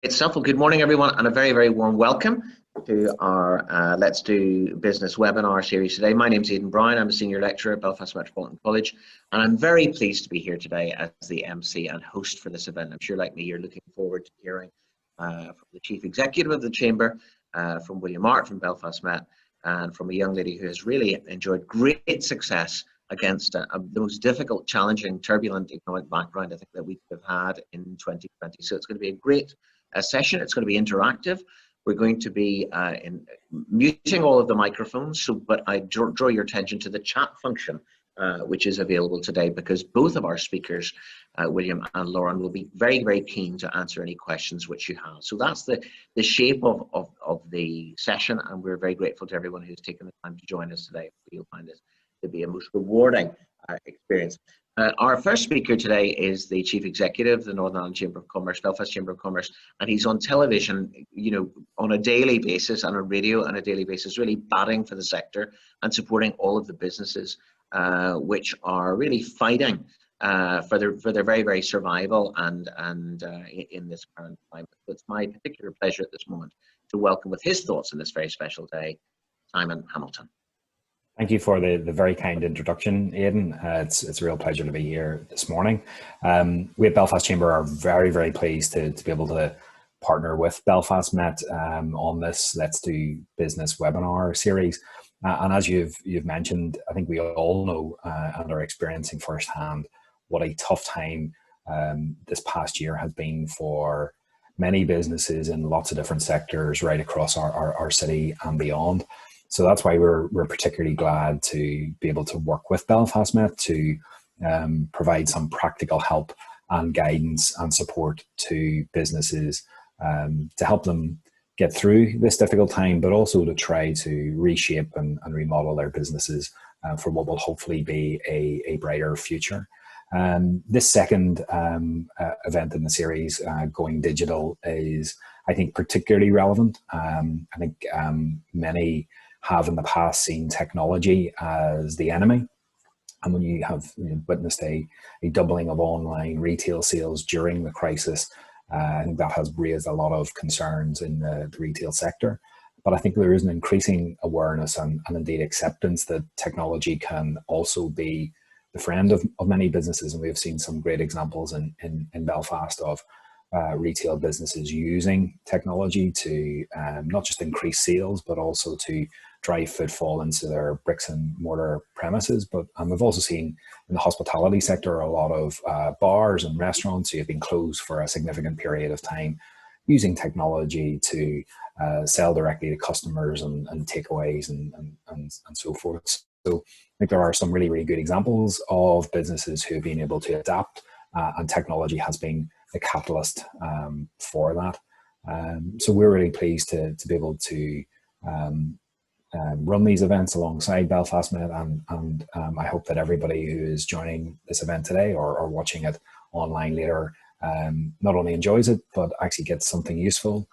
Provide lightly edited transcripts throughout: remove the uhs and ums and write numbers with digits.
Itself. Well, good morning, everyone, and a very, very warm welcome to our Let's Do Business webinar series today. My name is Aidan Brown. I'm a senior lecturer at Belfast Metropolitan College, and I'm very pleased to be here today as the MC and host for this event. I'm sure, like me, you're looking forward to hearing from the Chief Executive of the Chamber, from William Art from Belfast Met, and from a young lady who has really enjoyed great success against the most difficult, challenging, turbulent economic background I think that we could have had in 2020. So it's going to be a great session. It's going to be interactive. We're going to be muting all of the microphones, but I draw your attention to the chat function, which is available today, because both of our speakers, William and Lauren, will be very, very keen to answer any questions which you have. So that's the shape of the session, and we're very grateful to everyone who's taken the time to join us today. You'll find this to be a most rewarding experience. Our first speaker today is the Chief Executive of the Northern Ireland Chamber of Commerce, Belfast Chamber of Commerce, and he's on television, on a daily basis, and on radio on a daily basis, really batting for the sector and supporting all of the businesses which are really fighting for their very, very survival and in this current climate. So it's my particular pleasure at this moment to welcome, with his thoughts on this very special day, Simon Hamilton. Thank you for the very kind introduction, Aidan. It's a real pleasure to be here this morning. We at Belfast Chamber are very, very pleased to be able to partner with Belfast Met on this Let's Do Business webinar series. And as you've mentioned, I think we all know and are experiencing firsthand what a tough time this past year has been for many businesses in lots of different sectors right across our city and beyond. So that's why we're particularly glad to be able to work with Belfast Met to provide some practical help and guidance and support to businesses to help them get through this difficult time, but also to try to reshape and remodel their businesses for what will hopefully be a brighter future. This second event in the series, Going Digital, is, I think, particularly relevant. I think many have in the past seen technology as the enemy. And when you have witnessed a doubling of online retail sales during the crisis, I think that has raised a lot of concerns in the retail sector. But I think there is an increasing awareness and indeed acceptance that technology can also be the friend of many businesses. And we've seen some great examples in Belfast of retail businesses using technology to not just increase sales, but also to drive footfall into their bricks and mortar premises. But we've also seen in the hospitality sector a lot of bars and restaurants who have been closed for a significant period of time, using technology to sell directly to customers and takeaways and so forth. So I think there are some really, really good examples of businesses who have been able to adapt, and technology has been the catalyst for that. So we're really pleased to be able to run these events alongside Belfast Met, and I hope that everybody who is joining this event today or watching it online later not only enjoys it, but actually gets something useful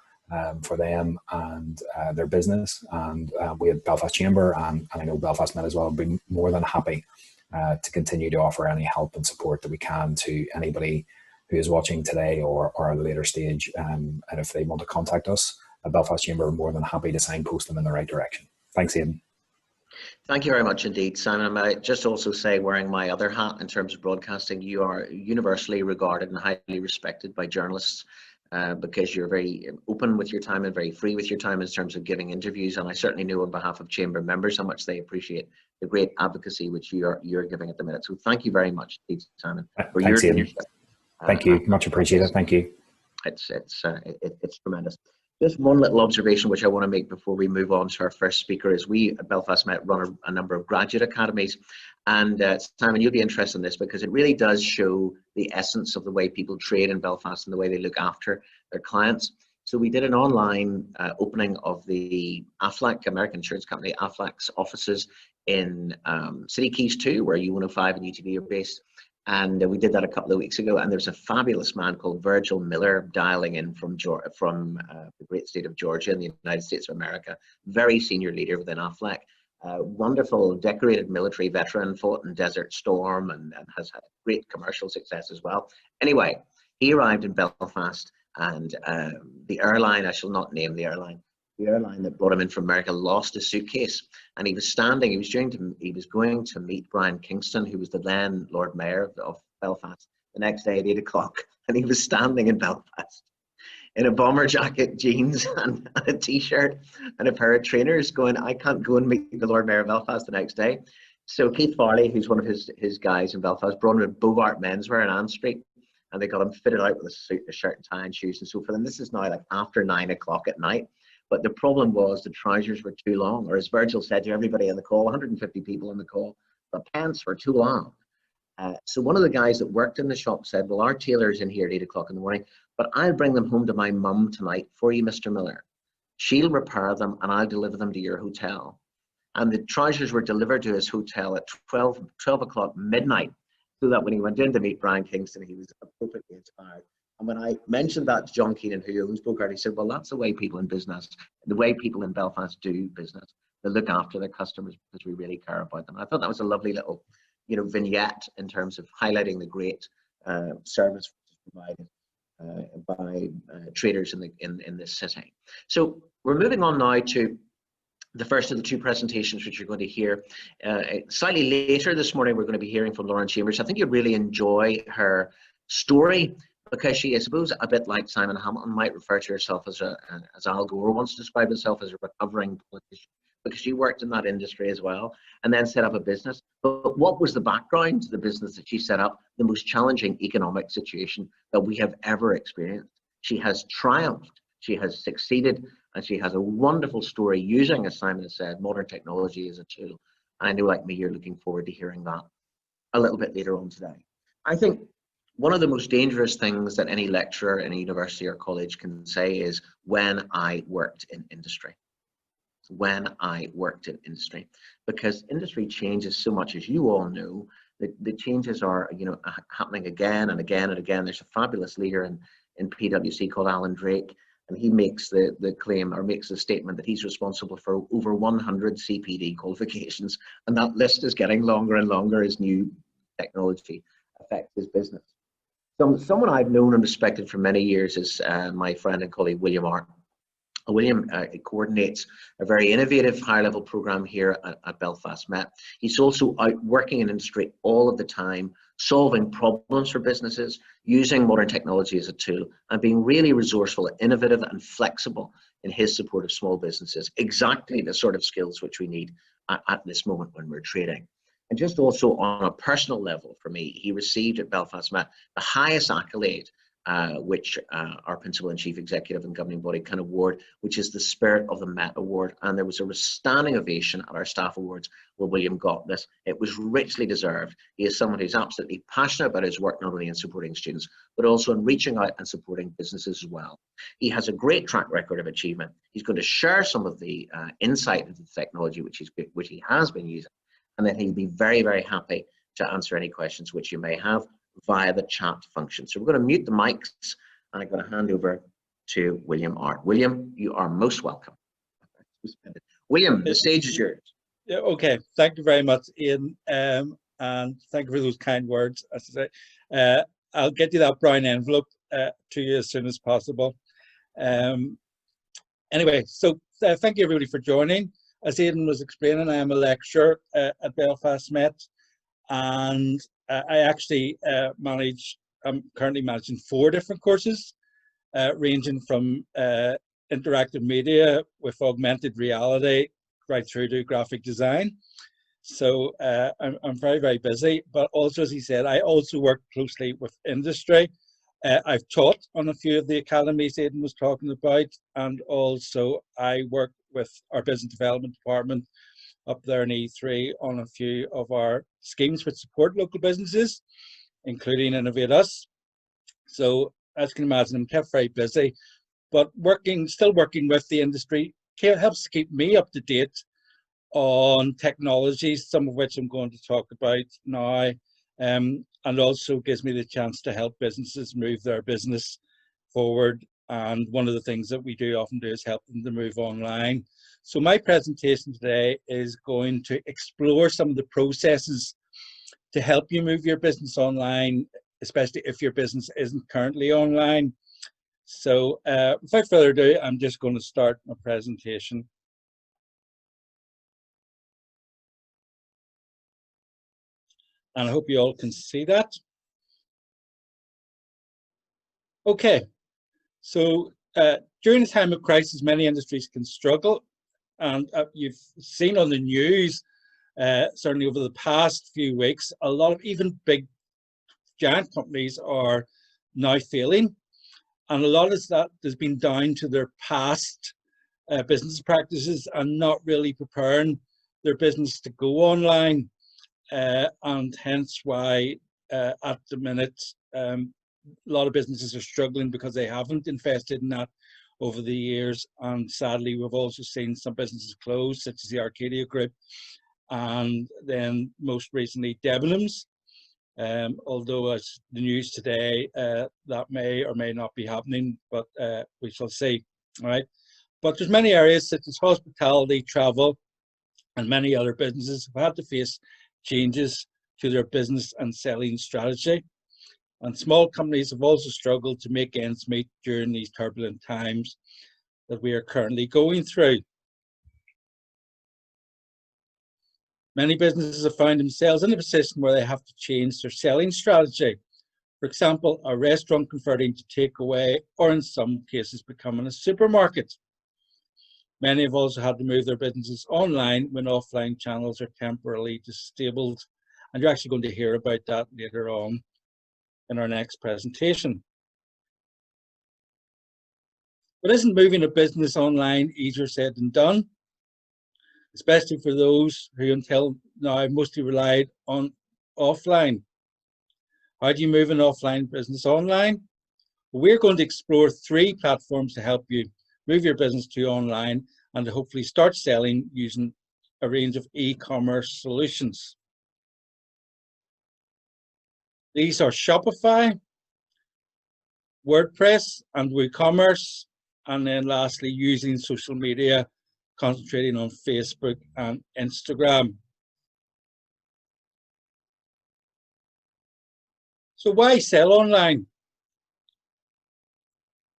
for them and their business. And we at Belfast Chamber, and I know Belfast Met as well, will be more than happy to continue to offer any help and support that we can to anybody who is watching today or at a later stage. And if they want to contact us at Belfast Chamber, we're more than happy to signpost them in the right direction. Thanks, Aidan. Thank you very much indeed, Simon. I might just also say, wearing my other hat in terms of broadcasting, you are universally regarded and highly respected by journalists because you're very open with your time and very free with your time in terms of giving interviews. And I certainly know on behalf of Chamber members how much they appreciate the great advocacy which you're giving at the minute. So thank you very much indeed, Simon, for Thanks, your Aidan. Thank you. Much appreciated. Thank you. It's tremendous. Just one little observation which I want to make before we move on to our first speaker is we at Belfast Met run a number of graduate academies. And Simon, you'll be interested in this because it really does show the essence of the way people trade in Belfast and the way they look after their clients. So we did an online opening of the Aflac, American insurance company, Aflac's offices in City Keys 2, where U105 and UTV are based. And we did that a couple of weeks ago, and there's a fabulous man called Virgil Miller dialing in from the great state of Georgia in the United States of America. Very senior leader within Aflac. Wonderful, decorated military veteran, fought in Desert Storm and has had great commercial success as well. Anyway, he arrived in Belfast and the airline, I shall not name the airline that brought him in from America lost his suitcase, and he was going to meet Brian Kingston, who was the then Lord Mayor of Belfast, the next day at 8 o'clock, and he was standing in Belfast in a bomber jacket, jeans, and a t-shirt and a pair of trainers, going, I can't go and meet the Lord Mayor of Belfast the next day. So Keith Farley, who's one of his guys in Belfast, brought him to Bovart Menswear in Ann Street, and they got him fitted out with a suit, a shirt and tie and shoes and so forth. And this is now like after 9 o'clock at night. But the problem was the trousers were too long, or as Virgil said to everybody on the call, 150 people on the call, the pants were too long. So one of the guys that worked in the shop said, well, our tailor's in here at 8 o'clock in the morning, but I'll bring them home to my mum tonight for you, Mr. Miller. She'll repair them and I'll deliver them to your hotel. And the trousers were delivered to his hotel at 12 o'clock midnight, so that when he went in to meet Brian Kingston, he was appropriately inspired. And when I mentioned that to John Keenan, who owns Bogart, he said, well, that's the way people in business, the way people in Belfast do business. They look after their customers because we really care about them. And I thought that was a lovely little, vignette in terms of highlighting the great service provided by traders in this city. So we're moving on now to the first of the two presentations which you're going to hear. Slightly later this morning, we're going to be hearing from Lauren Chambers. I think you'll really enjoy her story, because she, I suppose, a bit like Simon Hamilton, might refer to herself as Al Gore once described herself as a recovering politician, because she worked in that industry as well and then set up a business. But what was the background to the business that she set up? The most challenging economic situation that we have ever experienced. She has triumphed, she has succeeded, and she has a wonderful story using, as Simon has said, modern technology as a tool. And I know, like me, you're looking forward to hearing that a little bit later on today. I think one of the most dangerous things that any lecturer in a university or college can say is, when I worked in industry. When I worked in industry. Because industry changes so much, as you all know. The changes are, happening again and again and again. There's a fabulous leader in PwC called Alan Drake, and he makes the claim, or makes the statement, that he's responsible for over 100 CPD qualifications, and that list is getting longer and longer as new technology affects his business. Someone I've known and respected for many years is my friend and colleague William Art. William coordinates a very innovative higher-level program here at Belfast Met. He's also out working in industry all of the time, solving problems for businesses, using modern technology as a tool, and being really resourceful, innovative, and flexible in his support of small businesses. Exactly the sort of skills which we need at this moment when we're trading. And just also on a personal level for me, he received at Belfast Met the highest accolade, which our principal and chief executive and governing body can award, which is the Spirit of the Met Award. And there was a standing ovation at our staff awards where William got this. It was richly deserved. He is someone who's absolutely passionate about his work, not only in supporting students, but also in reaching out and supporting businesses as well. He has a great track record of achievement. He's going to share some of the insight into the technology which he has been using. And then he'll be very, very happy to answer any questions which you may have via the chat function. So we're going to mute the mics, and I'm going to hand over to William Art. William, you are most welcome. William, the stage is yours. Yeah, okay, thank you very much, Ian, and thank you for those kind words. As I say, I'll get you that brown envelope to you as soon as possible. Anyway, so thank you everybody for joining. As Aidan was explaining, I am a lecturer at Belfast Met, and I actually I'm currently managing 4 different courses, ranging from interactive media with augmented reality right through to graphic design. So I'm very, very busy, but also, as he said, I also work closely with industry. I've taught on a few of the academies Aidan was talking about, and also I work with our business development department up there in E3 on a few of our schemes which support local businesses, including Innovate Us. So as you can imagine, I'm kept very busy, but still working with the industry helps keep me up to date on technologies, some of which I'm going to talk about now, and also gives me the chance to help businesses move their business forward. And one of the things that we do often do is help them to move online. So my presentation today is going to explore some of the processes to help you move your business online, especially if your business isn't currently online. So without further ado, I'm just going to start my presentation. And I hope you all can see that. Okay, so during a time of crisis, many industries can struggle. And you've seen on the news, certainly over the past few weeks, a lot of even big giant companies are now failing. And a lot of that has been down to their past business practices and not really preparing their business to go online. And hence why at the minute, a lot of businesses are struggling because they haven't invested in that over the years. And sadly, we've also seen some businesses close, such as the Arcadia Group, and then most recently Debenhams. Although as the news today, that may or may not be happening, but we shall see. All right. But there's many areas such as hospitality, travel, and many other businesses have had to face changes to their business and selling strategy. And small companies have also struggled to make ends meet during these turbulent times that we are currently going through. Many businesses have found themselves in a position where they have to change their selling strategy. For example, a restaurant converting to takeaway, or in some cases becoming a supermarket. Many have also had to move their businesses online when offline channels are temporarily disabled. And you're actually going to hear about that later on in our next presentation. But isn't moving a business online easier said than done? Especially for those who until now mostly relied on offline. How do you move an offline business online? Well, we're going to explore 3 platforms to help you move your business to online and to hopefully start selling using a range of e-commerce solutions. These are Shopify, WordPress, and WooCommerce, and then lastly using social media, concentrating on Facebook and Instagram. So why sell online?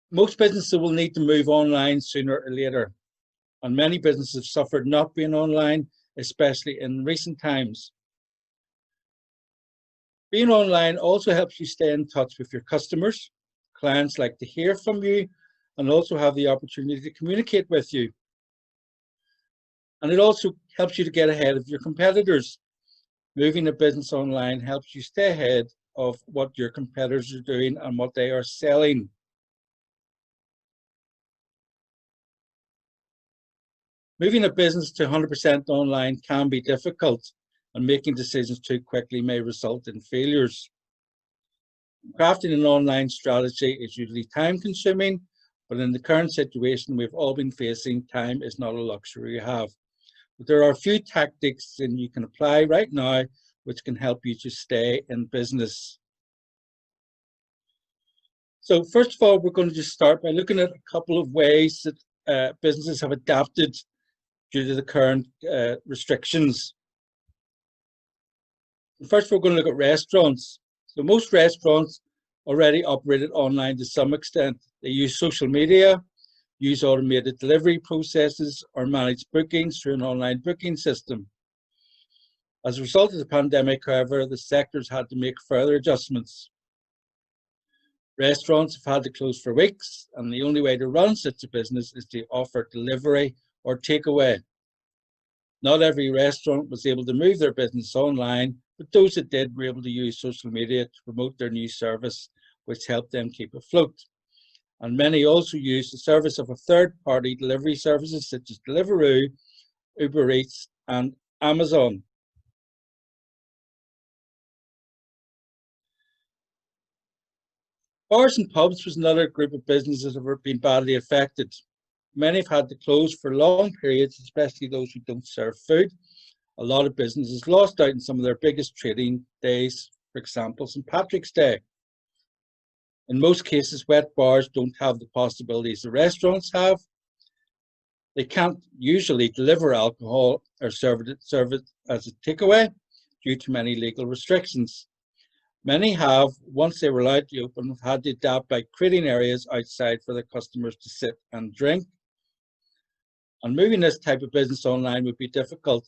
Most businesses will need to move online sooner or later, and many businesses have suffered not being online, especially in recent times. Being online also helps you stay in touch with your customers. Clients like to hear from you and also have the opportunity to communicate with you. And it also helps you to get ahead of your competitors. Moving a business online helps you stay ahead of what your competitors are doing and what they are selling. Moving a business to 100% online can be difficult, and making decisions too quickly may result in failures. Crafting an online strategy is usually time-consuming, but in the current situation we've all been facing, time is not a luxury you have. But there are a few tactics that you can apply right now which can help you to stay in business. So first of all, we're going to just start by looking at a couple of ways that businesses have adapted due to the current restrictions. First, we're going to look at restaurants. So most restaurants already operated online to some extent. They use social media, use automated delivery processes, or manage bookings through an online booking system. As a result of the pandemic, however, the sectors had to make further adjustments. Restaurants have had to close for weeks, and the only way to run such a business is to offer delivery or takeaway. Not every restaurant was able to move their business online, but those that did were able to use social media to promote their new service, which helped them keep afloat. And many also used the service of a third-party delivery services such as Deliveroo, Uber Eats, and Amazon. Bars and pubs was another group of businesses that have been badly affected. Many have had to close for long periods, especially those who don't serve food. A lot of businesses lost out on some of their biggest trading days, for example, St. Patrick's Day. In most cases, wet bars don't have the possibilities the restaurants have. They can't usually deliver alcohol or serve it as a takeaway due to many legal restrictions. Many have, once they were allowed to open, have had to adapt by creating areas outside for their customers to sit and drink. And moving this type of business online would be difficult,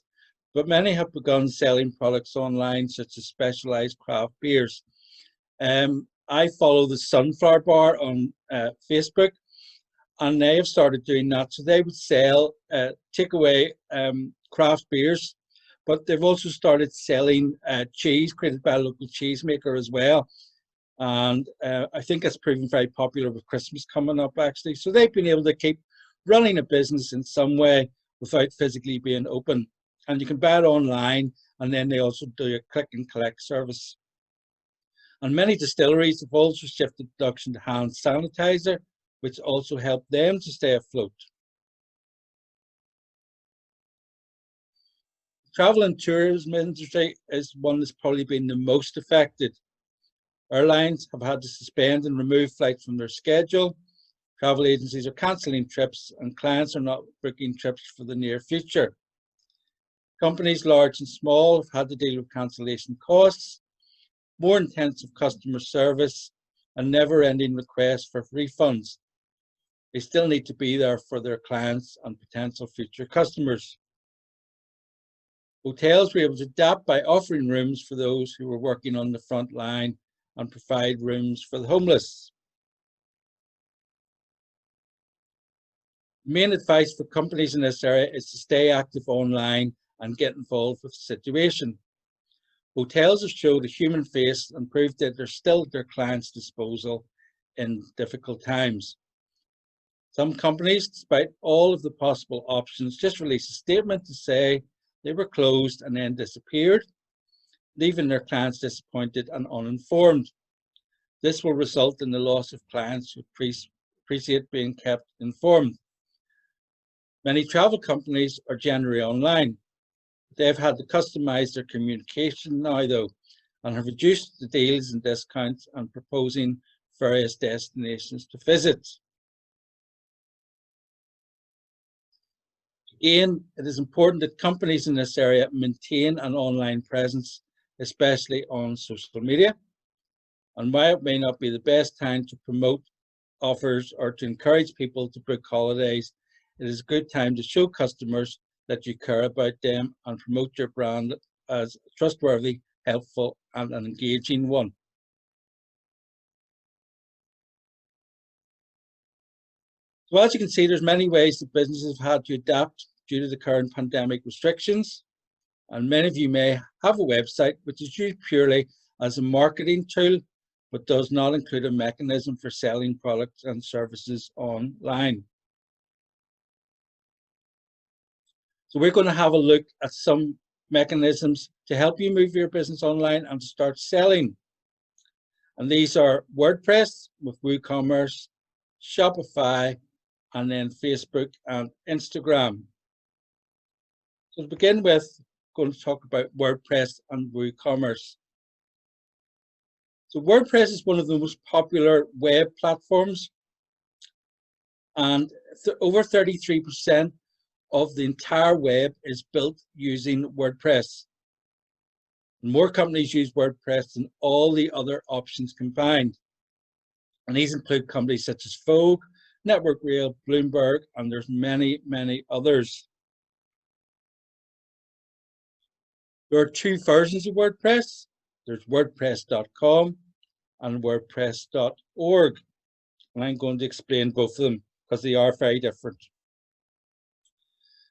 but many have begun selling products online, such as specialized craft beers. I follow the Sunflower Bar on Facebook, and they have started doing that. So they would sell takeaway craft beers, but they've also started selling cheese created by a local cheesemaker as well. And I think it's proven very popular with Christmas coming up, actually. So they've been able to keep running a business in some way without physically being open. And you can buy it online, and then they also do a click and collect service. And many distilleries have also shifted production to hand sanitizer, which also helped them to stay afloat. Travel and tourism industry is one that's probably been the most affected. Airlines have had to suspend and remove flights from their schedule. Travel agencies are cancelling trips, and clients are not booking trips for the near future. Companies large and small have had to deal with cancellation costs, more intensive customer service, and never-ending requests for refunds. They still need to be there for their clients and potential future customers. Hotels were able to adapt by offering rooms for those who were working on the front line and provide rooms for the homeless. Main advice for companies in this area is to stay active online and get involved with the situation. Hotels have showed a human face and proved that they're still at their clients' disposal in difficult times. Some companies, despite all of the possible options, just released a statement to say they were closed and then disappeared, leaving their clients disappointed and uninformed. This will result in the loss of clients who appreciate being kept informed. Many travel companies are generally online. They've had to customize their communication now, though, and have reduced the deals and discounts and proposing various destinations to visit. Again, it is important that companies in this area maintain an online presence, especially on social media. And while it may not be the best time to promote offers or to encourage people to book holidays, it is a good time to show customers that you care about them and promote your brand as trustworthy, helpful, and an engaging one. So as you can see, there's many ways that businesses have had to adapt due to the current pandemic restrictions. And many of you may have a website which is used purely as a marketing tool, but does not include a mechanism for selling products and services online. So we're going to have a look at some mechanisms to help you move your business online and to start selling. And these are WordPress with WooCommerce, Shopify, and then Facebook and Instagram. So to begin with, I'm going to talk about WordPress and WooCommerce. So WordPress is one of the most popular web platforms, and over 33% of the entire web is built using WordPress. More companies use WordPress than all the other options combined. And these include companies such as Vogue, Network Rail, Bloomberg, and there's many, many others. There are two versions of WordPress. There's WordPress.com and WordPress.org. And I'm going to explain both of them because they are very different.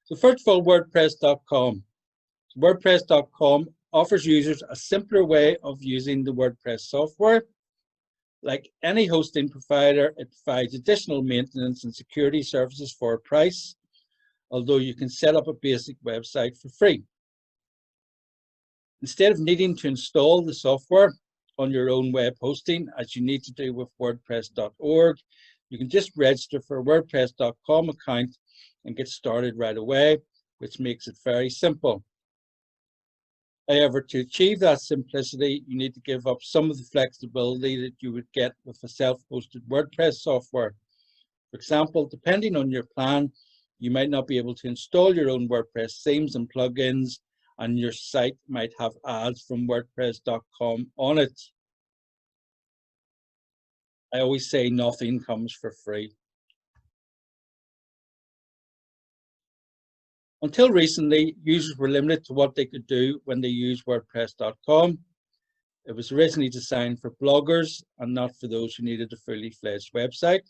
So first of all, WordPress.com. WordPress.com offers users a simpler way of using the WordPress software. Like any hosting provider, it provides additional maintenance and security services for a price, although you can set up a basic website for free. Instead of needing to install the software on your own web hosting, as you need to do with WordPress.org, you can just register for a WordPress.com account and get started right away, which makes it very simple. However, to achieve that simplicity, you need to give up some of the flexibility that you would get with a self-hosted WordPress software. For example, depending on your plan, you might not be able to install your own WordPress themes and plugins, and your site might have ads from WordPress.com on it. I always say nothing comes for free. Until recently, users were limited to what they could do when they used WordPress.com. It was originally designed for bloggers and not for those who needed a fully fledged website.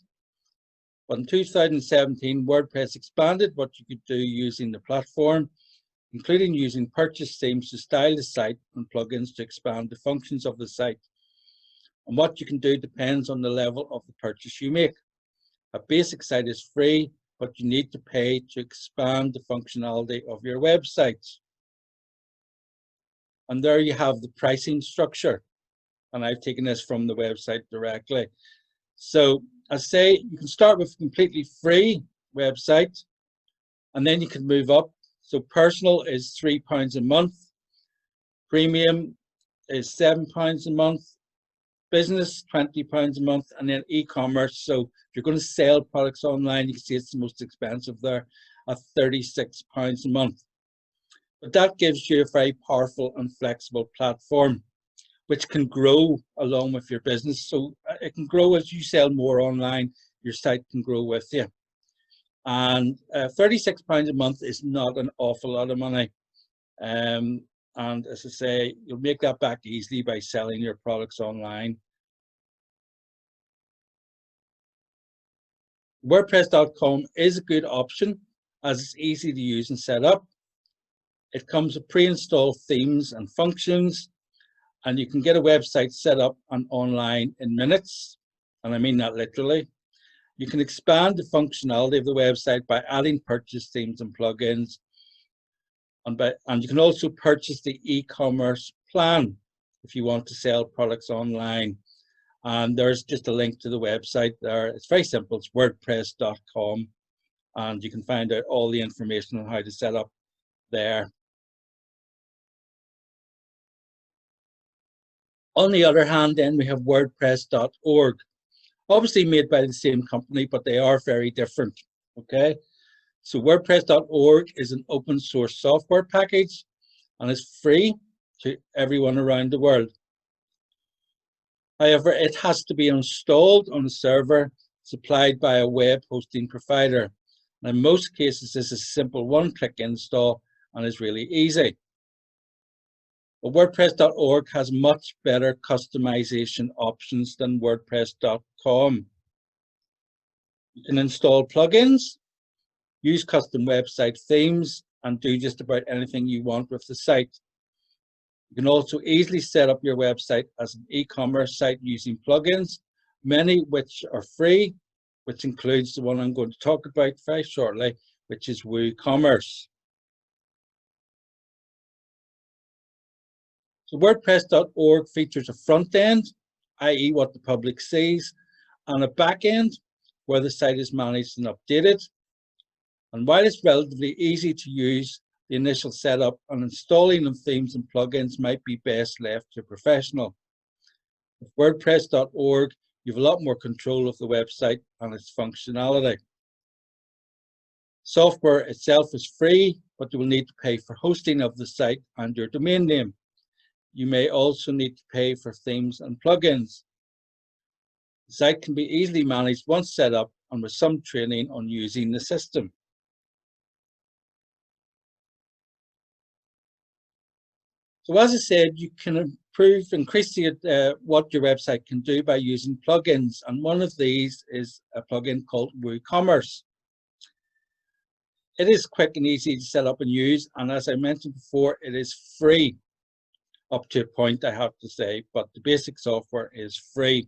But in 2017, WordPress expanded what you could do using the platform, including using purchase themes to style the site and plugins to expand the functions of the site. And what you can do depends on the level of the purchase you make. A basic site is free, but you need to pay to expand the functionality of your website. And there you have the pricing structure. And I've taken this from the website directly. So I say you can start with a completely free website, and then you can move up. So personal is £3 a month. Premium is £7 a month. Business, £20 a month, and then e-commerce. So if you're going to sell products online, you can see it's the most expensive there at £36 a month. But that gives you a very powerful and flexible platform, which can grow along with your business. So it can grow as you sell more online, your site can grow with you. And £36 a month is not an awful lot of money. And as I say, you'll make that back easily by selling your products online. WordPress.com is a good option as it's easy to use and set up. It comes with pre-installed themes and functions, and you can get a website set up and online in minutes, and I mean that literally. You can expand the functionality of the website by adding purchase themes and plugins, and you can also purchase the e-commerce plan if you want to sell products online. And there's just a link to the website there. It's very simple. It's wordpress.com, and you can find out all the information on how to set up there. On the other hand, then we have wordpress.org, obviously made by the same company, but they are very different. Okay, so wordpress.org is an open source software package, and it's free to everyone around the world. However, it has to be installed on a server supplied by a web hosting provider. And in most cases, this is a simple one-click install and is really easy. But WordPress.org has much better customization options than WordPress.com. You can install plugins, use custom website themes, and do just about anything you want with the site. You can also easily set up your website as an e-commerce site using plugins, many which are free, which includes the one I'm going to talk about very shortly, which is WooCommerce. So WordPress.org features a front end, i.e. what the public sees, and a back end where the site is managed and updated. And while it's relatively easy to use, the initial setup and installing of themes and plugins might be best left to a professional. With WordPress.org, you have a lot more control of the website and its functionality. Software itself is free, but you will need to pay for hosting of the site and your domain name. You may also need to pay for themes and plugins. The site can be easily managed once set up and with some training on using the system. So as I said, you can increase what your website can do by using plugins. And one of these is a plugin called WooCommerce. It is quick and easy to set up and use. And as I mentioned before, it is free up to a point, I have to say, but the basic software is free.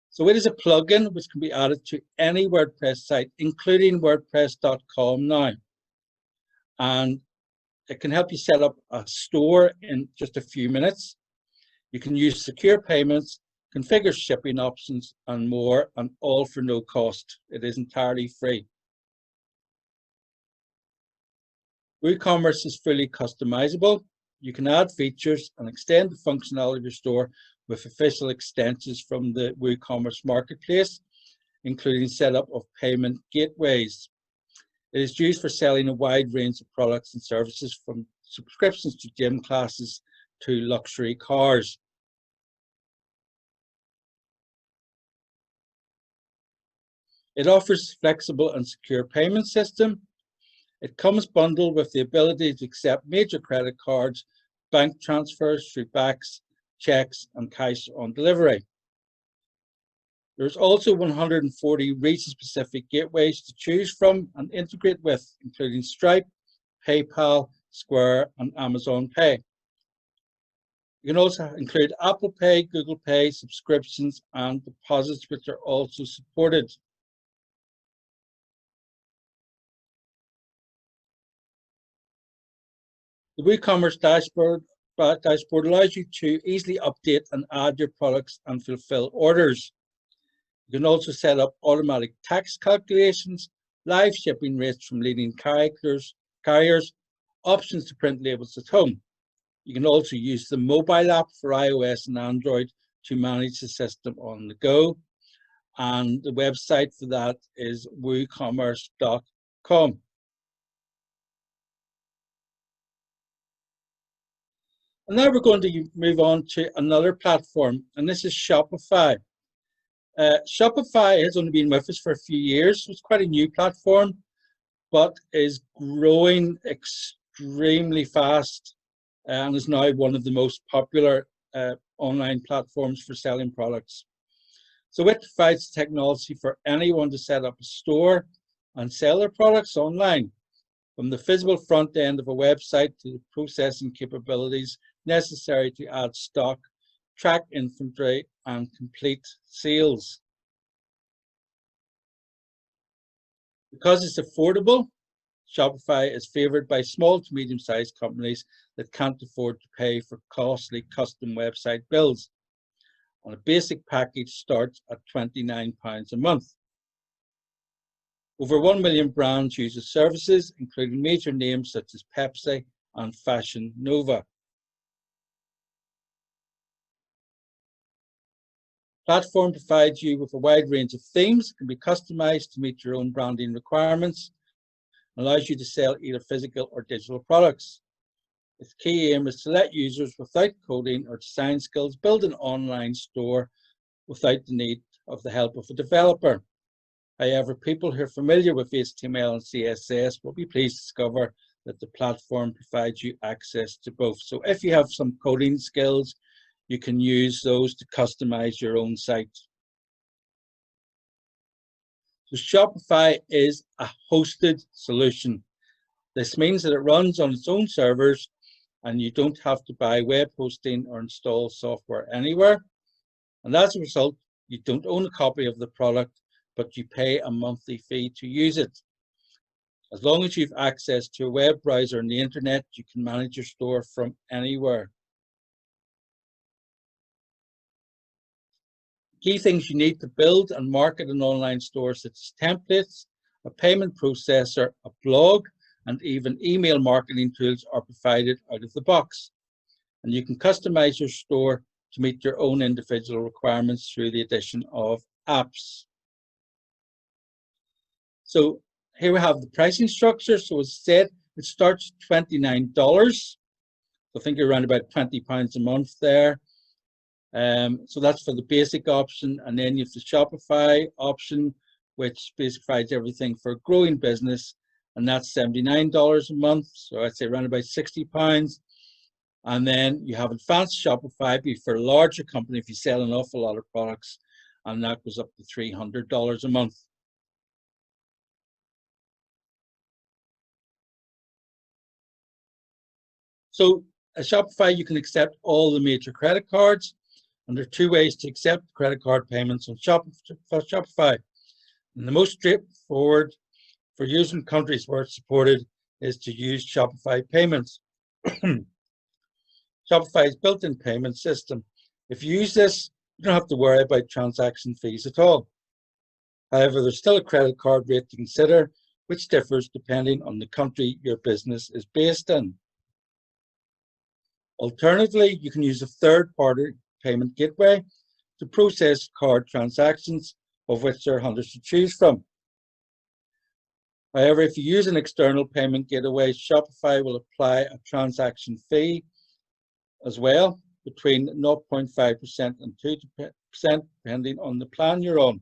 So it is a plugin which can be added to any WordPress site, including WordPress.com now. And it can help you set up a store in just a few minutes. You can use secure payments, configure shipping options, and more, and all for no cost. It is entirely free. WooCommerce is fully customizable. You can add features and extend the functionality of your store with official extensions from the WooCommerce marketplace, including setup of payment gateways. It is used for selling a wide range of products and services, from subscriptions to gym classes to luxury cars. It offers flexible and secure payment system. It comes bundled with the ability to accept major credit cards, bank transfers through backs, checks, and cash on delivery. There's also 140 region-specific gateways to choose from and integrate with, including Stripe, PayPal, Square, and Amazon Pay. You can also include Apple Pay, Google Pay, subscriptions, and deposits, which are also supported. The WooCommerce dashboard allows you to easily update and add your products and fulfill orders. You can also set up automatic tax calculations, live shipping rates from leading carriers, options to print labels at home. You can also use the mobile app for iOS and Android to manage the system on the go. And the website for that is woocommerce.com. And now we're going to move on to another platform, and this is Shopify. Shopify has only been with us for a few years. It's quite a new platform, but is growing extremely fast and is now one of the most popular online platforms for selling products. So it provides technology for anyone to set up a store and sell their products online, from the physical front end of a website to the processing capabilities necessary to add stock, track inventory, and complete sales. Because it's affordable, Shopify is favored by small to medium-sized companies that can't afford to pay for costly custom website builds. And a basic package starts at £29 a month. Over 1 million brands use the services, including major names such as Pepsi and Fashion Nova. The platform provides you with a wide range of themes that can be customized to meet your own branding requirements, and allows you to sell either physical or digital products. Its key aim is to let users without coding or design skills build an online store without the need of the help of a developer. However, people who are familiar with HTML and CSS will be pleased to discover that the platform provides you access to both. So if you have some coding skills, you can use those to customize your own site. So Shopify is a hosted solution. This means that it runs on its own servers and you don't have to buy web hosting or install software anywhere. And as a result, you don't own a copy of the product, but you pay a monthly fee to use it. As long as you've access to a web browser and the internet, you can manage your store from anywhere. Key things you need to build and market an online store, such as templates, a payment processor, a blog, and even email marketing tools are provided out of the box. And you can customize your store to meet your own individual requirements through the addition of apps. So here we have the pricing structure. So as I said, it starts at $29. So I think you're around about £20 a month there. So that's for the basic option, and then you have the Shopify option, which basically provides everything for a growing business, and that's $79 a month. So I'd say around about £60. And then you have advanced Shopify for a larger company if you sell an awful lot of products, and that goes up to $300 a month. So at Shopify, you can accept all the major credit cards. And there are two ways to accept credit card payments on Shopify. And the most straightforward for using countries where it's supported is to use Shopify payments. Shopify's built-in payment system. If you use this, you don't have to worry about transaction fees at all. However, there's still a credit card rate to consider, which differs depending on the country your business is based in. Alternatively, you can use a third-party payment gateway to process card transactions, of which there are hundreds to choose from. However, if you use an external payment gateway, Shopify will apply a transaction fee as well, between 0.5% and 2%, depending on the plan you're on.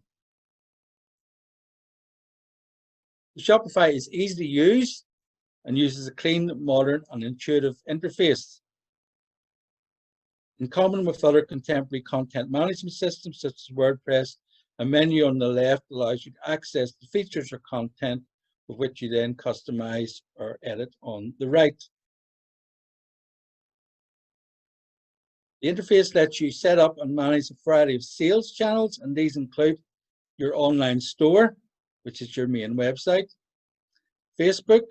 Shopify is easy to use and uses a clean, modern, and intuitive interface. In common with other contemporary content management systems such as WordPress, a menu on the left allows you to access the features or content with which you then customize or edit on the right. The interface lets you set up and manage a variety of sales channels, and these include your online store, which is your main website, Facebook,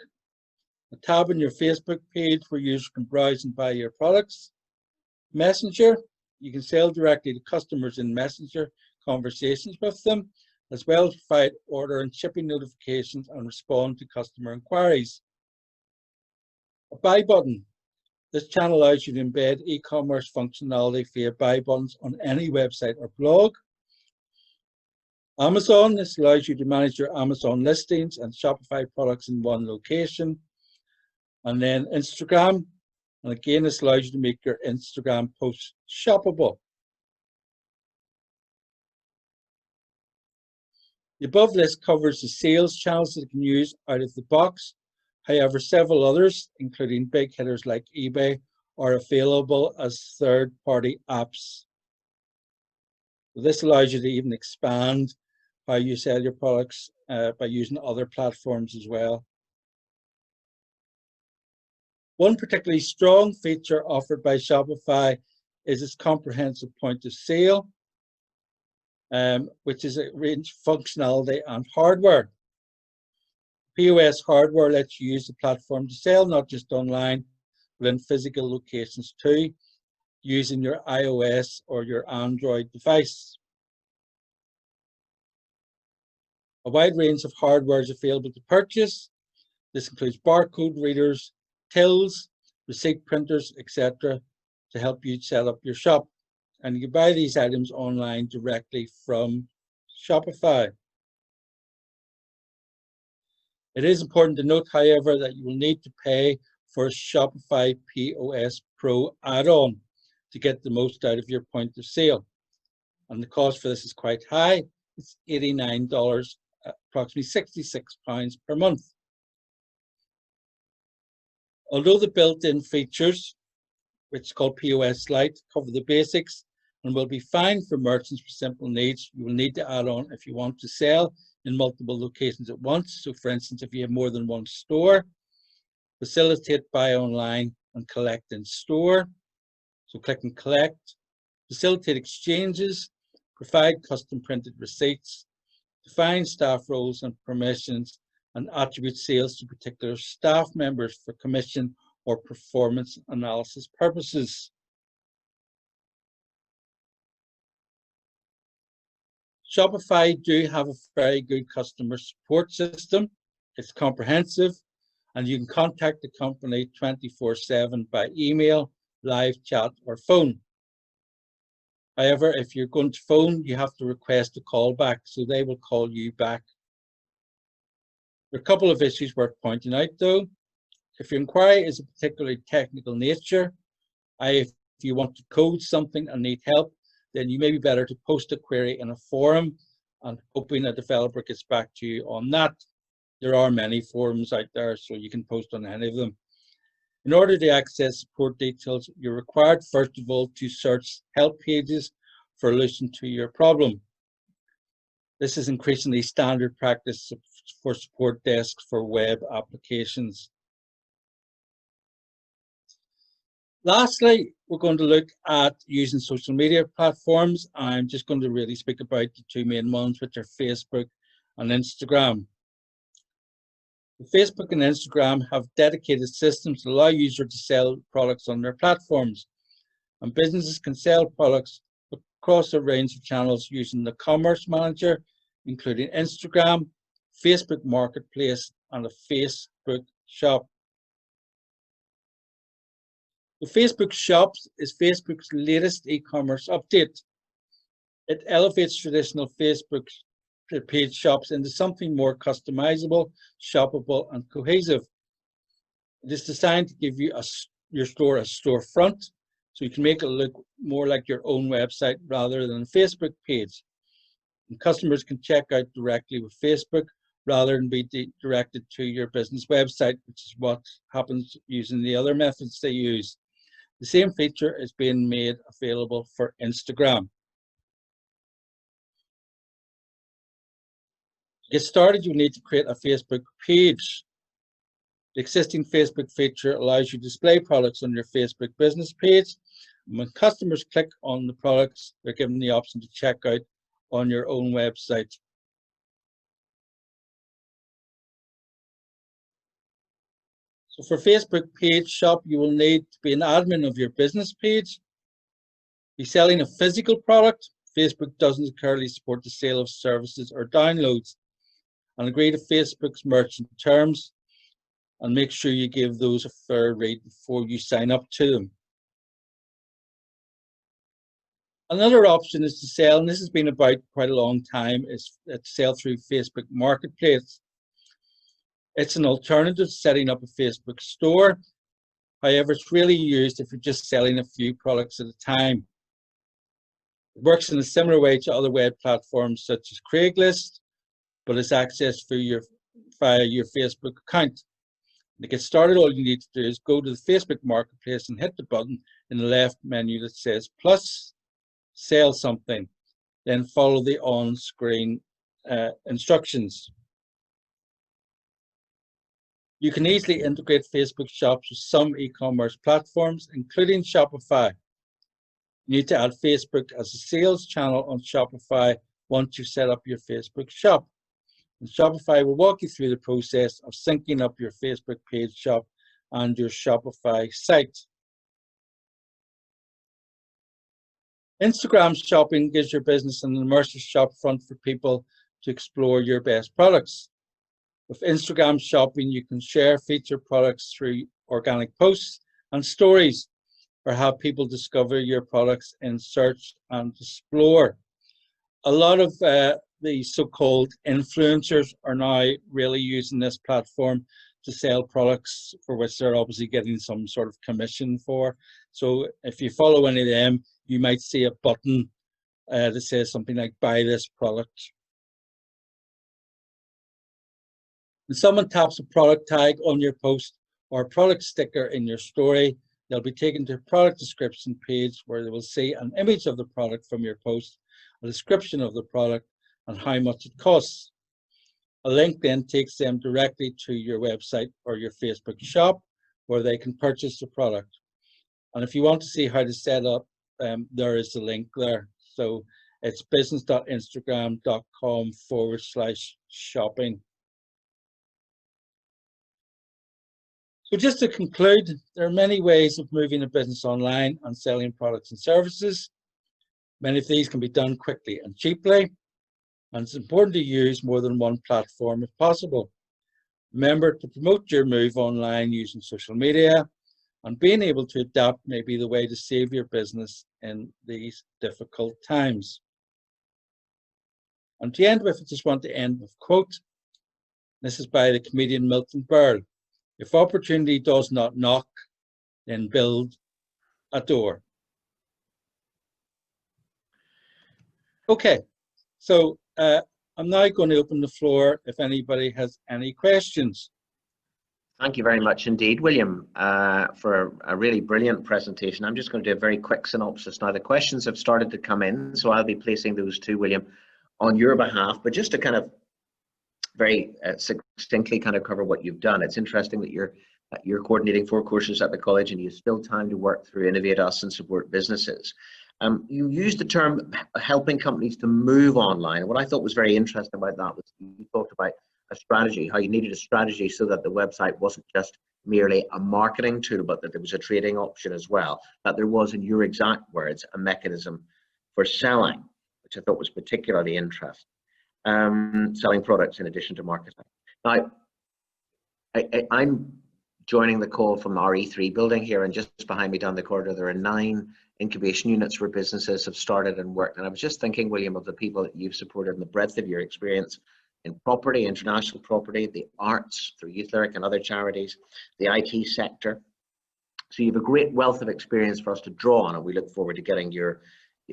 a tab on your Facebook page where users can browse and buy your products, Messenger, you can sell directly to customers in Messenger conversations with them, as well as provide order and shipping notifications and respond to customer inquiries. A buy button. This channel allows you to embed e-commerce functionality via buy buttons on any website or blog. Amazon. This allows you to manage your Amazon listings and Shopify products in one location. And then Instagram. And again, this allows you to make your Instagram posts shoppable. The above list covers the sales channels that you can use out of the box. However, several others, including big hitters like eBay, are available as third-party apps. This allows you to even expand how you sell your products by using other platforms as well. One particularly strong feature offered by Shopify is its comprehensive point of sale, which is a range of functionality and hardware. POS hardware lets you use the platform to sell not just online, but in physical locations too, using your iOS or your Android device. A wide range of hardware is available to purchase. This includes barcode readers, tills, receipt printers, etc., to help you set up your shop. And you can buy these items online directly from Shopify. It is important to note, however, that you will need to pay for a Shopify POS Pro add-on to get the most out of your point of sale. And the cost for this is quite high. It's $89, approximately £66 per month. Although the built-in features, which is called POS Lite, cover the basics and will be fine for merchants with simple needs, you will need to add on if you want to sell in multiple locations at once. So for instance, if you have more than one store, facilitate buy online and collect in store. So click and collect, facilitate exchanges, provide custom printed receipts, define staff roles and permissions, and attribute sales to particular staff members for commission or performance analysis purposes. Shopify do have a very good customer support system. It's comprehensive, and you can contact the company 24/7 by email, live chat, or phone. However, if you're going to phone, you have to request a call back, so they will call you back. There are a couple of issues worth pointing out, though. If your inquiry is of particularly technical nature, if you want to code something and need help, then you may be better to post a query in a forum and hoping a developer gets back to you on that. There are many forums out there, so you can post on any of them. In order to access support details, you're required, first of all, to search help pages for a solution to your problem. This is increasingly standard practice for support desks for web applications. Lastly, we're going to look at using social media platforms. I'm just going to really speak about the two main ones, which are Facebook and Instagram. Facebook and Instagram have dedicated systems that allow users to sell products on their platforms, and businesses can sell products across a range of channels using the Commerce Manager, including Instagram, Facebook Marketplace, and a Facebook Shop. The Facebook Shop is Facebook's latest e-commerce update. It elevates traditional Facebook page shops into something more customizable, shoppable, and cohesive. It is designed to give you your store a storefront, so you can make it look more like your own website rather than a Facebook page. And customers can check out directly with Facebook rather than be directed to your business website, which is what happens using the other methods they use. The same feature is being made available for Instagram. To get started, you need to create a Facebook page. The existing Facebook feature allows you to display products on your Facebook business page. And when customers click on the products, they're given the option to check out on your own website. So for Facebook page shop, you will need to be an admin of your business page. Be selling a physical product. Facebook doesn't currently support the sale of services or downloads. And agree to Facebook's merchant terms, and make sure you give those a fair read before you sign up to them. Another option is to sell, and this has been about quite a long time, is to sell through Facebook Marketplace. It's an alternative to setting up a Facebook store. However, it's really used if you're just selling a few products at a time. It works in a similar way to other web platforms such as Craigslist, but it's accessed via your Facebook account. To get started, all you need to do is go to the Facebook Marketplace and hit the button in the left menu that says plus, sell something. Then follow the on-screen instructions. You can easily integrate Facebook shops with some e-commerce platforms, including Shopify. You need to add Facebook as a sales channel on Shopify once you set up your Facebook shop. And Shopify will walk you through the process of syncing up your Facebook page shop and your Shopify site. Instagram shopping gives your business an immersive shop front for people to explore your best products. With Instagram shopping, you can share featured products through organic posts and stories, or have people discover your products in search and explore. A lot of the so-called influencers are now really using this platform to sell products for which they're obviously getting some sort of commission for. So if you follow any of them, you might see a button that says something like buy this product. When someone taps a product tag on your post or a product sticker in your story, they'll be taken to a product description page where they will see an image of the product from your post, a description of the product, and how much it costs. A link then takes them directly to your website or your Facebook shop where they can purchase the product. And if you want to see how to set up, there is the link there. So it's business.instagram.com/shopping. So just to conclude, there are many ways of moving a business online and selling products and services. Many of these can be done quickly and cheaply, and it's important to use more than one platform if possible. Remember to promote your move online using social media, and being able to adapt may be the way to save your business in these difficult times. And to end with, I just want to end with a quote. This is by the comedian Milton Berle. If opportunity does not knock, then build a door. Okay, so I'm now going to open the floor if anybody has any questions. Thank you very much indeed, William, for a really brilliant presentation. I'm just going to do a very quick synopsis now. The questions have started to come in, so I'll be placing those to William on your behalf, but just to kind of very succinctly kind of cover what you've done. It's interesting that you're coordinating 4 courses at the college and you have still time to work through Innovate Us and support businesses. You used the term helping companies to move online. What I thought was very interesting about that was you talked about a strategy, how you needed a strategy so that the website wasn't just merely a marketing tool, but that there was a trading option as well, that there was, in your exact words, a mechanism for selling, which I thought was particularly interesting. Selling products in addition to marketing. Now, I'm joining the call from our E3 building here, and just behind me down the corridor, there are 9 incubation units where businesses have started and worked. And I was just thinking, William, of the people that you've supported and the breadth of your experience in property, international property, the arts through Youth Lyric and other charities, the IT sector. So you have a great wealth of experience for us to draw on, and we look forward to getting your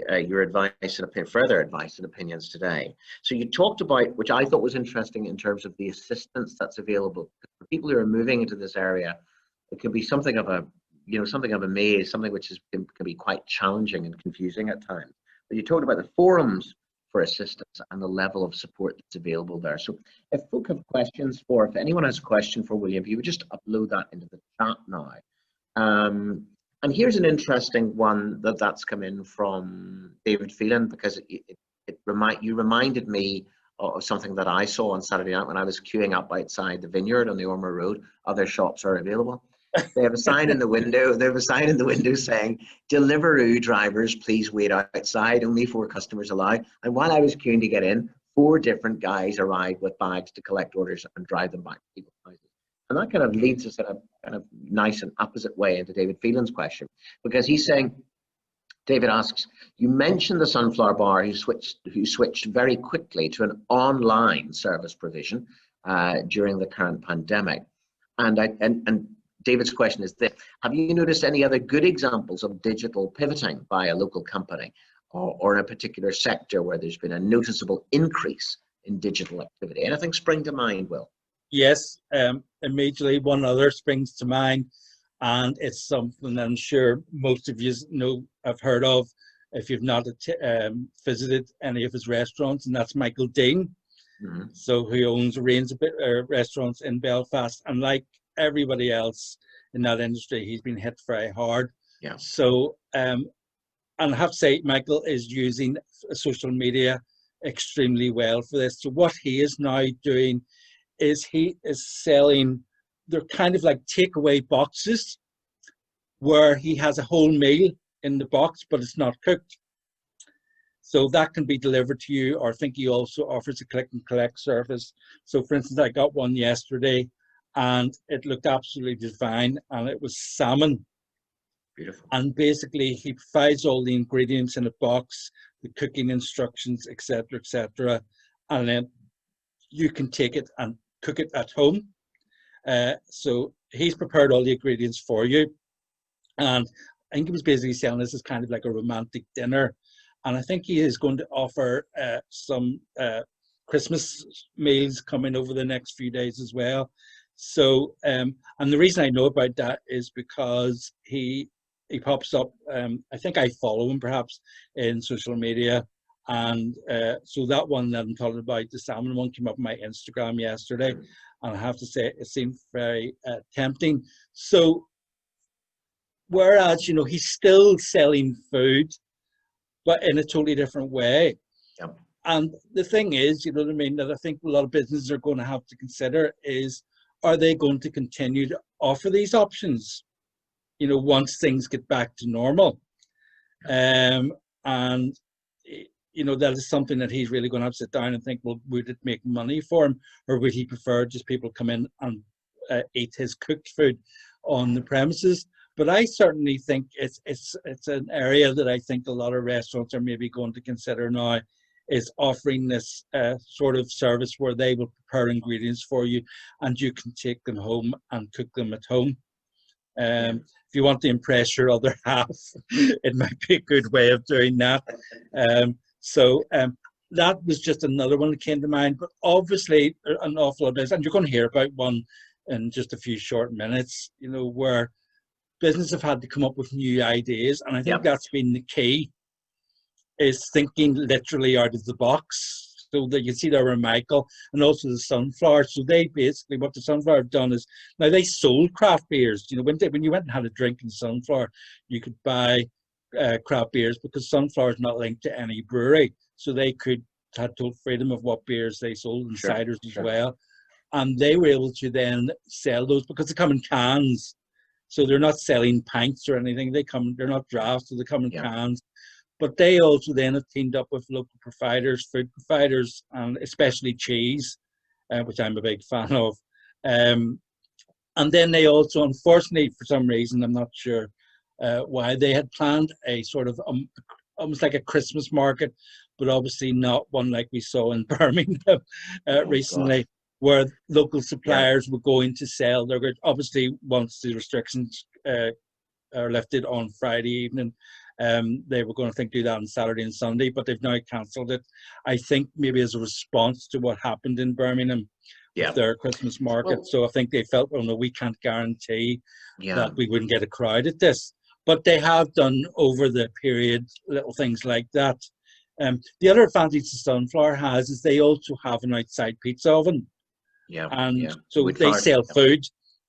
your advice and further advice and opinions today. So you talked about, which I thought was interesting in terms of the assistance that's available for people who are moving into this area. It can be something of a, something of a maze, something which can be quite challenging and confusing at times. But you talked about the forums for assistance and the level of support that's available there. So if folk have questions if anyone has a question for William, if you would just upload that into the chat now. And here's an interesting one that's come in from David Phelan, because you reminded me of something that I saw on Saturday night when I was queuing up outside the Vineyard on the Ormer Road. Other shops are available. They have a sign in the window. They have a sign in the window saying, "Deliveroo drivers, please wait outside. Only 4 customers allowed." And while I was queuing to get in, 4 different guys arrived with bags to collect orders and drive them back to people's houses. And that kind of leads us in a kind of nice and opposite way into David Phelan's question, because he's saying, David asks, you mentioned the Sunflower Bar who switched very quickly to an online service provision during the current pandemic. And David's question is this: have you noticed any other good examples of digital pivoting by a local company or in a particular sector where there's been a noticeable increase in digital activity? Anything spring to mind, Will? Yes, immediately one other springs to mind, and it's something that I'm sure most of you have heard of if you've not visited any of his restaurants, and that's Michael Dean. Mm-hmm. So who owns a range of restaurants in Belfast, and like everybody else in that industry, he's been hit very hard. Yeah. So and I have to say, Michael is using social media extremely well for this. So what he is now doing is he is selling, they're kind of like takeaway boxes where he has a whole meal in the box, but it's not cooked. So that can be delivered to you, or I think he also offers a click and collect service. So for instance, I got one yesterday and it looked absolutely divine, and it was salmon. Beautiful. And basically he provides all the ingredients in a box, the cooking instructions, etc., and then you can take it and cook it at home. So he's prepared all the ingredients for you, and I think he was basically selling this as kind of like a romantic dinner. And I think he is going to offer some Christmas meals coming over the next few days as well. So and the reason I know about that is because he pops up, I think I follow him perhaps in social media. And so that one that I'm talking about, the salmon one, came up on my Instagram yesterday, and I have to say it seemed very tempting. So whereas, he's still selling food, but in a totally different way. Yep. And the thing is, that I think a lot of businesses are going to have to consider is, are they going to continue to offer these options, once things get back to normal? And that is something that he's really going to have to sit down and think, well, would it make money for him, or would he prefer just people come in and eat his cooked food on the premises? But I certainly think it's an area that I think a lot of restaurants are maybe going to consider now, is offering this sort of service where they will prepare ingredients for you and you can take them home and cook them at home. If you want to impress your other half, it might be a good way of doing that. So that was just another one that came to mind. But obviously, an awful lot of business, and you're going to hear about one in just a few short minutes, where businesses have had to come up with new ideas. And I think that's been the key, is thinking literally out of the box. So that you see there were Michael and also the Sunflower. So they basically, what the Sunflower have done is, now they sold craft beers. When you went and had a drink in Sunflower, you could buy craft beers, because Sunflower is not linked to any brewery. So they had total freedom of what beers they sold, and ciders as well. And they were able to then sell those, because they come in cans. So they're not selling pints or anything. They're not drafts, so they come in cans. But they also then have teamed up with local providers, food providers, and especially cheese, which I'm a big fan of. And then they also, unfortunately, for some reason, I'm not sure why, they had planned a sort of almost like a Christmas market, but obviously not one like we saw in Birmingham recently, where local suppliers were going to sell their goods. Obviously, once the restrictions are lifted on Friday evening, They were going to do that on Saturday and Sunday, but they've now cancelled it. I think maybe as a response to what happened in Birmingham with their Christmas market. So I think they felt, oh no, we can't guarantee that we wouldn't get a crowd at this. But they have done over the period little things like that. The other advantage the Sunflower has is they also have an outside pizza oven. So they sell food.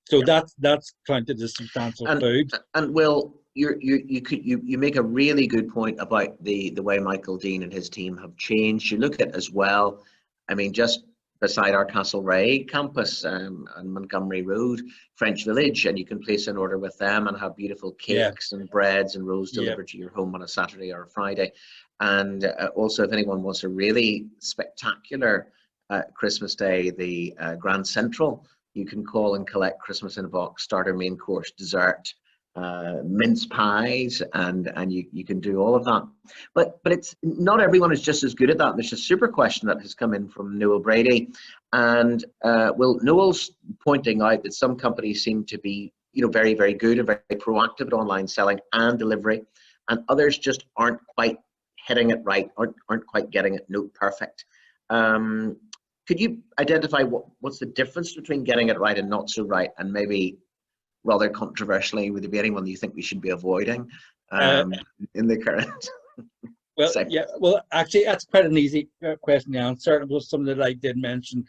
So that's counted as substantial food. And Will, you make a really good point about the way Michael Dean and his team have changed. You look at as well, I mean, just beside our Castlereagh campus on Montgomery Road, French Village, and you can place an order with them and have beautiful cakes and breads and rolls delivered to your home on a Saturday or a Friday. And also, if anyone wants a really spectacular Christmas Day, the Grand Central, you can call and collect Christmas in a box, starter, main course, dessert, mince pies, and you can do all of that. But it's not everyone is just as good at that. There's a super question that has come in from Noel Brady, and Noel's pointing out that some companies seem to be very, very good and very proactive at online selling and delivery, and others just aren't quite hitting it right, aren't quite getting it note perfect. Could you identify what's the difference between getting it right and not so right, and maybe rather controversially, would there be anyone you think we should be avoiding in the current? Well, actually, that's quite an easy question to answer. It was something that I did mention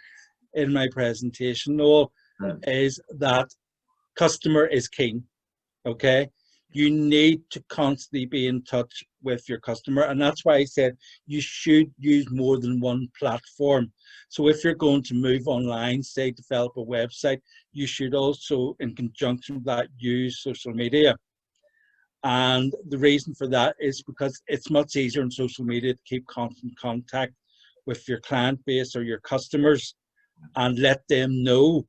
in my presentation, Noel, is that customer is king, okay? You need to constantly be in touch with your customer, and that's why I said you should use more than one platform. So if you're going to move online, say develop a website, you should also, in conjunction with that, use social media. And the reason for that is because it's much easier on social media to keep constant contact with your client base or your customers and let them know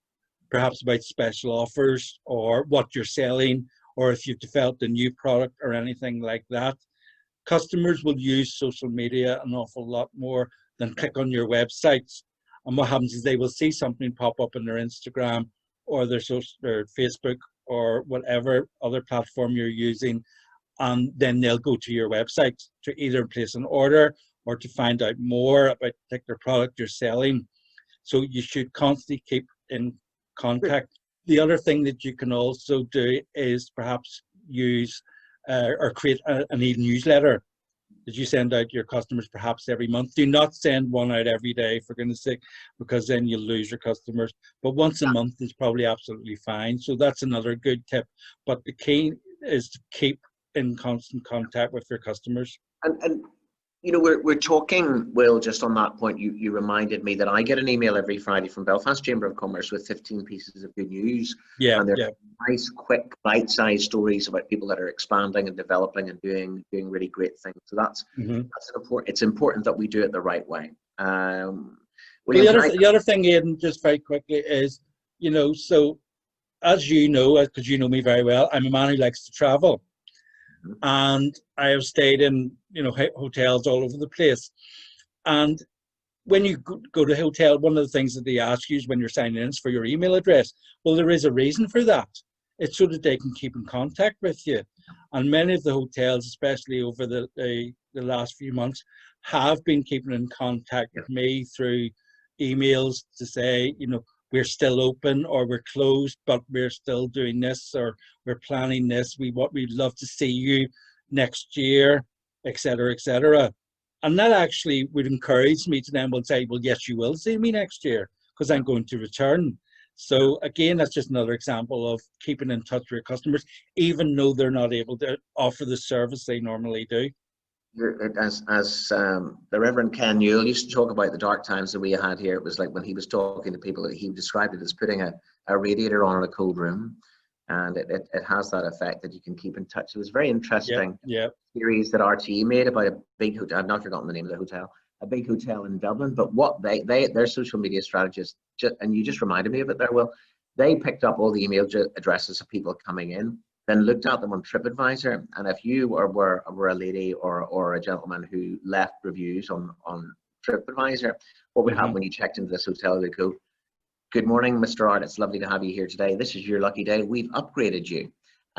perhaps about special offers or what you're selling, or if you've developed a new product or anything like that. Customers will use social media an awful lot more than click on your websites. And what happens is they will see something pop up on their Instagram or their Facebook or whatever other platform you're using, and then they'll go to your website to either place an order or to find out more about the particular product you're selling. So you should constantly keep in contact. The other thing that you can also do is perhaps use or create an e-newsletter that you send out to your customers perhaps every month. Do not send one out every day, for goodness sake, because then you'll lose your customers. But once a month is probably absolutely fine. So that's another good tip. But the key is to keep in constant contact with your customers. And we're talking, Will, just on that point, you reminded me that I get an email every Friday from Belfast Chamber of Commerce with 15 pieces of good news. And they're nice, quick, bite-sized stories about people that are expanding and developing and doing really great things. So that's important. It's important that we do it the right way. William, the other thing, Aidan, just very quickly is, so as you know, because you know me very well, I'm a man who likes to travel. And I have stayed in, hotels all over the place. And when you go to a hotel, one of the things that they ask you is when you're signing in is for your email address. Well, there is a reason for that. It's so that they can keep in contact with you. And many of the hotels, especially over the last few months, have been keeping in contact with me through emails to say, we're still open, or we're closed, but we're still doing this, or we're planning this. We'd love to see you next year, etc., etc. And that actually would encourage me to then say, well, yes, you will see me next year because I'm going to return. So again, that's just another example of keeping in touch with your customers, even though they're not able to offer the service they normally do. As the Reverend Ken Newell used to talk about the dark times that we had here, it was like when he was talking to people, he described it as putting a radiator on in a cold room, and it has that effect that you can keep in touch. It was very interesting series that RTE made about a big hotel. I've not forgotten the name of the hotel, a big hotel in Dublin, but what their social media strategists, and you just reminded me of it there, Will, they picked up all the email addresses of people coming in, then looked at them on TripAdvisor, and if you were a lady or a gentleman who left reviews on TripAdvisor, what would happen when you checked into this hotel? They'd go, "Good morning, Mr. Art. It's lovely to have you here today. This is your lucky day. We've upgraded you."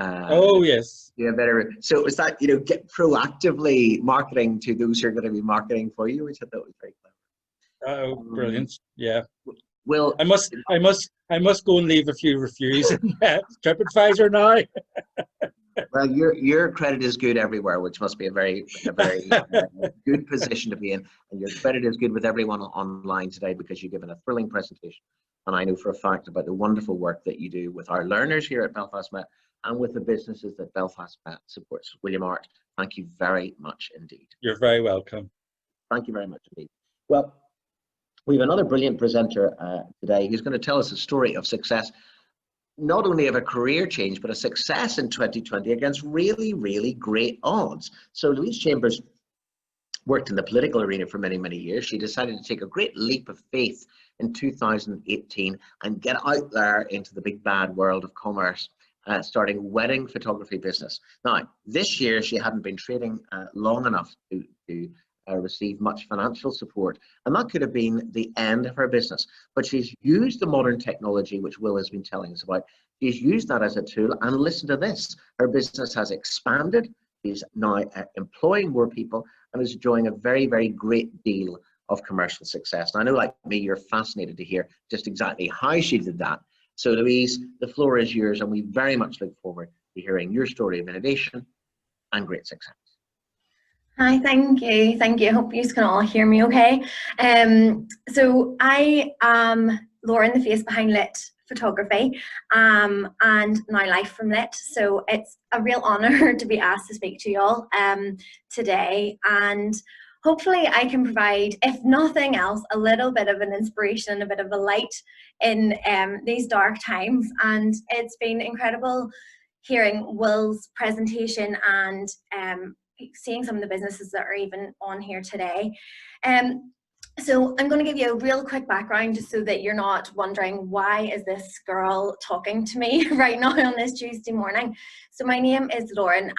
Oh, yes. Yeah, better. So is that, get proactively marketing to those who are going to be marketing for you, which I thought was very clever. Oh, brilliant. Yeah. Well, I must go and leave a few reviews in TripAdvisor now. well, your credit is good everywhere, which must be a very good position to be in. And your credit is good with everyone online today because you've given a thrilling presentation. And I know for a fact about the wonderful work that you do with our learners here at Belfast Met and with the businesses that Belfast Met supports. William Art, thank you very much indeed. You're very welcome. Thank you very much indeed. Well, we have another brilliant presenter today who's going to tell us a story of success, not only of a career change, but a success in 2020 against really, really great odds. So Louise Chambers worked in the political arena for many, many years. She decided to take a great leap of faith in 2018 and get out there into the big bad world of commerce, starting a wedding photography business. Now, this year she hadn't been trading long enough to receive much financial support, and that could have been the end of her business. But she's used the modern technology, which Will has been telling us about. She's used that as a tool, and listen to this. Her business has expanded. She's now employing more people and is enjoying a very, very great deal of commercial success. And I know, like me, you're fascinated to hear just exactly how she did that. So Louise, the floor is yours, and we very much look forward to hearing your story of innovation and great success. Hi, thank you. Thank you. I hope you can all hear me okay. So I am Lauren, the face behind Lit Photography, and now Life from Lit. So it's a real honour to be asked to speak to you all today, and hopefully I can provide, if nothing else, a little bit of an inspiration and a bit of a light in these dark times. And it's been incredible hearing Will's presentation and seeing some of the businesses that are even on here today. So I'm going to give you a real quick background just so that you're not wondering, why is this girl talking to me right now on this Tuesday morning? So my name is Lauren.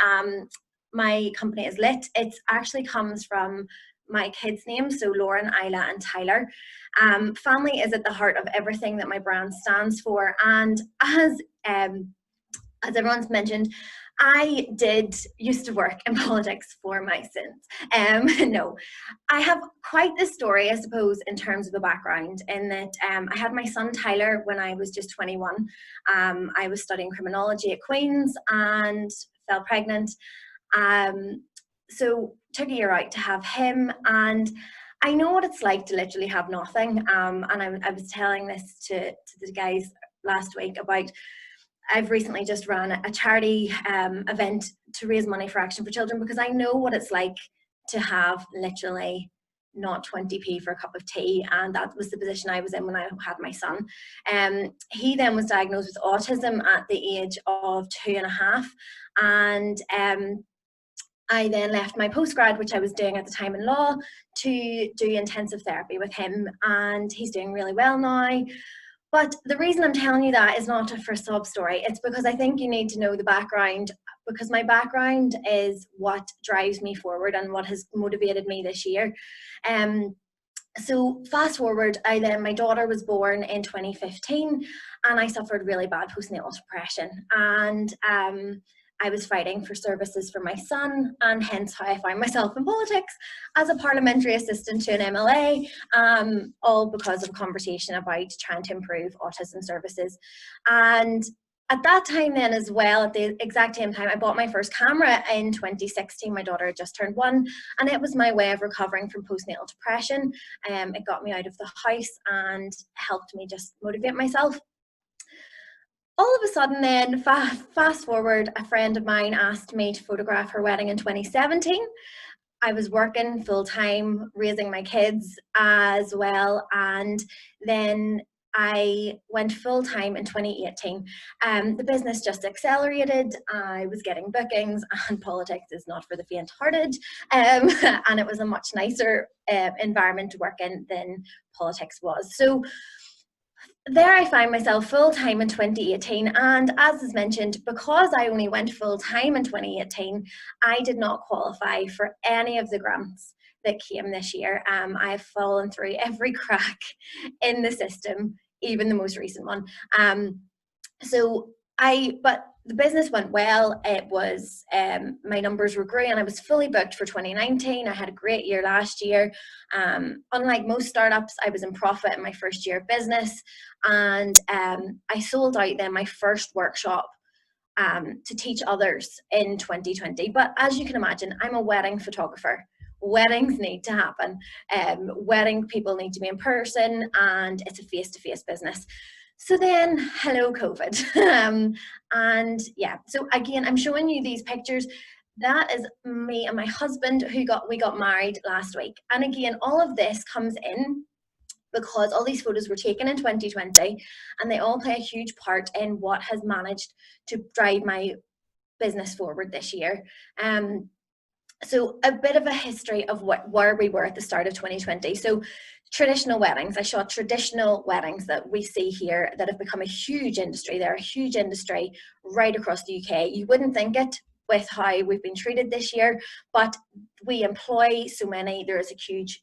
My company is Lit. It actually comes from my kids' names, so Lauren, Isla, and Tyler. Family is at the heart of everything that my brand stands for. And as everyone's mentioned, I used to work in politics for my sins. No, I have quite the story, I suppose, in terms of the background, in that I had my son Tyler when I was just 21. I was studying criminology at Queen's and fell pregnant. So took a year out to have him, and I know what it's like to literally have nothing. And I was telling this to the guys last week about, I've recently just ran a charity event to raise money for Action for Children, because I know what it's like to have literally not 20p for a cup of tea, and that was the position I was in when I had my son. He then was diagnosed with autism at the age of 2.5, and I then left my postgrad, which I was doing at the time in law, to do intensive therapy with him, and he's doing really well now. But the reason I'm telling you that is not for a sob story. It's because I think you need to know the background, because my background is what drives me forward and what has motivated me this year. So fast forward, my daughter was born in 2015, and I suffered really bad postnatal depression. And I was fighting for services for my son, and hence how I find myself in politics as a parliamentary assistant to an MLA, all because of a conversation about trying to improve autism services. And at that time then as well, at the exact same time, I bought my first camera in 2016. My daughter had just turned 1, and it was my way of recovering from postnatal depression. It got me out of the house and helped me just motivate myself. All of a sudden then, fast forward, a friend of mine asked me to photograph her wedding in 2017. I was working full-time, raising my kids as well, and then I went full-time in 2018. The business just accelerated. I was getting bookings, and politics is not for the faint-hearted, and it was a much nicer environment to work in than politics was. So there I find myself full-time in 2018, and as is mentioned, because I only went full-time in 2018, I did not qualify for any of the grants that came this year. I've fallen through every crack in the system, even the most recent one. But the business went well. It was, my numbers were great and I was fully booked for 2019. I had a great year last year. Unlike most startups, I was in profit in my first year of business, and I sold out then my first workshop to teach others in 2020. But as you can imagine, I'm a wedding photographer. Weddings need to happen. Wedding people need to be in person, and it's a face-to-face business. So then, hello COVID. And yeah, so again, I'm showing you these pictures. That is me and my husband we got married last week. And again, all of this comes in because all these photos were taken in 2020, and they all play a huge part in what has managed to drive my business forward this year. So a bit of a history of where we were at the start of 2020. So traditional weddings, I shot traditional weddings that we see here that have become a huge industry. They're a huge industry right across the UK. You wouldn't think it with how we've been treated this year, but we employ so many. There is a huge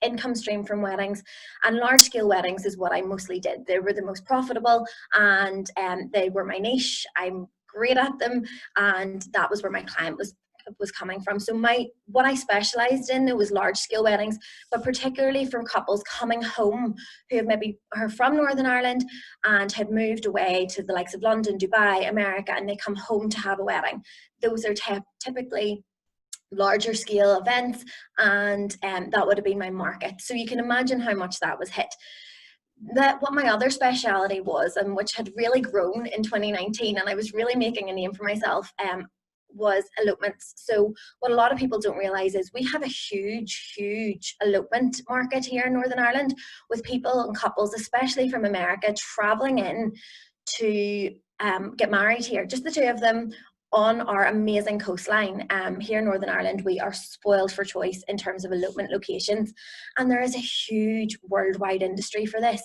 income stream from weddings, and large scale weddings is what I mostly did. They were the most profitable, and they were my niche. I'm great at them, and that was where my client was coming from. So what I specialized in, there was large scale weddings, but particularly from couples coming home who are from Northern Ireland and had moved away to the likes of London, Dubai, America, and they come home to have a wedding. Those are typically larger scale events, and that would have been my market. So you can imagine how much that was hit. What my other speciality was, and which had really grown in 2019, and I was really making a name for myself, was elopements. So what a lot of people don't realize is we have a huge elopement market here in Northern Ireland, with people and couples, especially from America, traveling in to get married here, just the two of them on our amazing coastline. Here in Northern Ireland, we are spoiled for choice in terms of elopement locations, and there is a huge worldwide industry for this.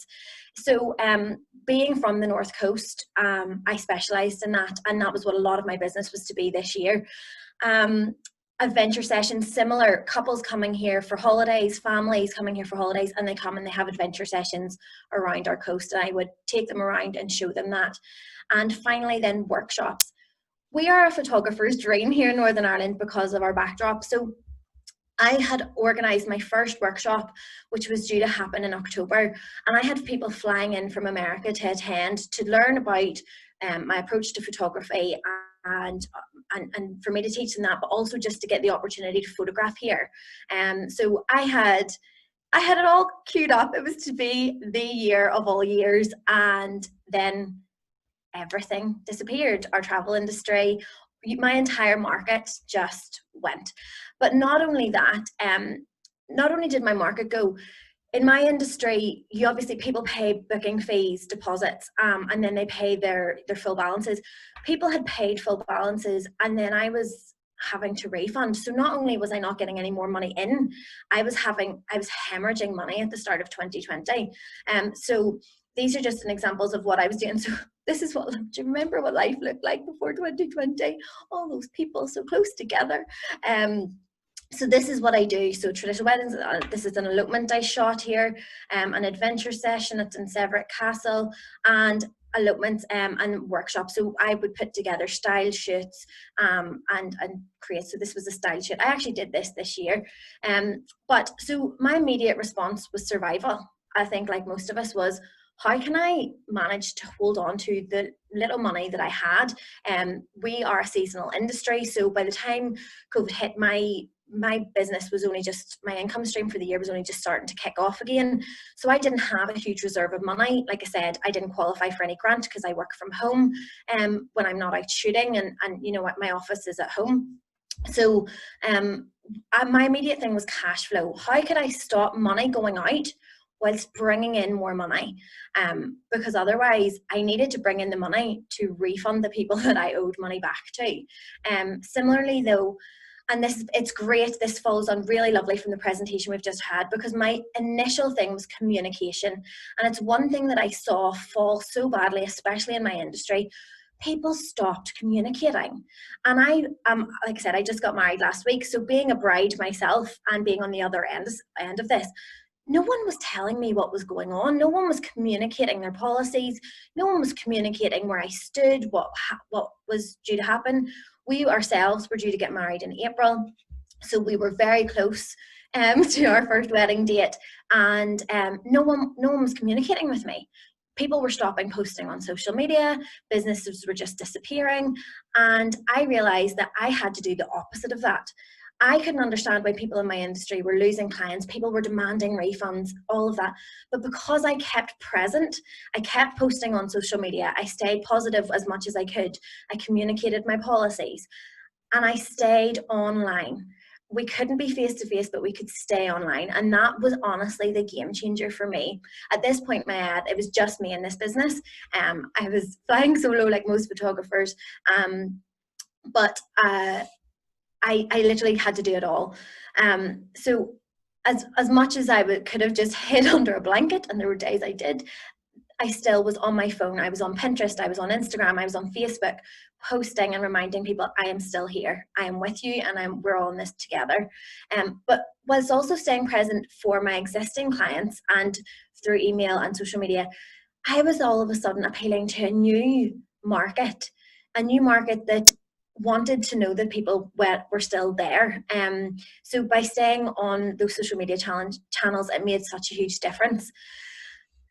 So being from the North Coast, I specialised in that, and that was what a lot of my business was to be this year. Adventure sessions, similar, couples coming here for holidays, families coming here for holidays, and they come and they have adventure sessions around our coast, and I would take them around and show them that. And finally then, workshops. We are a photographer's dream here in Northern Ireland because of our backdrop. So I had organised my first workshop, which was due to happen in October, and I had people flying in from America to attend, to learn about my approach to photography, and for me to teach them that, but also just to get the opportunity to photograph here. So I had it all queued up. It was to be the year of all years, and then everything disappeared. Our travel industry, my entire market just went. But not only that, not only did my market go, in my industry, you obviously, people pay booking fees, deposits, and then they pay their full balances. People had paid full balances, and then I was having to refund. So not only was I not getting any more money in, I was hemorrhaging money at the start of 2020. So these are just an examples of what I was doing. So this is what, do you remember what life looked like before 2020? All those people so close together. So this is what I do. So traditional weddings, this is an elopement I shot here, an adventure session at Severick Castle, and elopements and workshops. So I would put together style shoots and create. So this was a style shoot. I actually did this year. But so my immediate response was survival. I think, like most of us, was, how can I manage to hold on to the little money that I had? We are a seasonal industry, so by the time COVID hit, my business was only just, my income stream for the year was only just starting to kick off again. So I didn't have a huge reserve of money. Like I said, I didn't qualify for any grant because I work from home when I'm not out shooting, and you know what, my office is at home. So my immediate thing was cash flow. How could I stop money going out whilst bringing in more money? Because otherwise I needed to bring in the money to refund the people that I owed money back to. Similarly though, and it's great, this falls on really lovely from the presentation we've just had, because my initial thing was communication. And it's one thing that I saw fall so badly, especially in my industry. People stopped communicating. And I, like I said, I just got married last week. So being a bride myself and being on the other end of this, no one was telling me what was going on. No one was communicating their policies. No one was communicating where I stood, what was due to happen. We ourselves were due to get married in April, so we were very close to our first wedding date, and no one was communicating with me. People were stopping posting on social media, businesses were just disappearing, and I realized that I had to do the opposite of that. I couldn't understand why people in my industry were losing clients, people were demanding refunds, all of that. But because I kept present, I kept posting on social media, I stayed positive as much as I could, I communicated my policies, and I stayed online. We couldn't be face to face, but we could stay online. And that was honestly the game changer for me. At this point in my ad, it was just me in this business. I was flying solo like most photographers, but I literally had to do it all. So as much as I could have just hid under a blanket, and there were days I did, I still was on my phone. I was on Pinterest, I was on Instagram, I was on Facebook, posting and reminding people I am still here, I am with you, and we're all in this together. But was also staying present for my existing clients, and through email and social media, I was all of a sudden appealing to a new market that wanted to know that people were still there. So by staying on those social media channels, it made such a huge difference.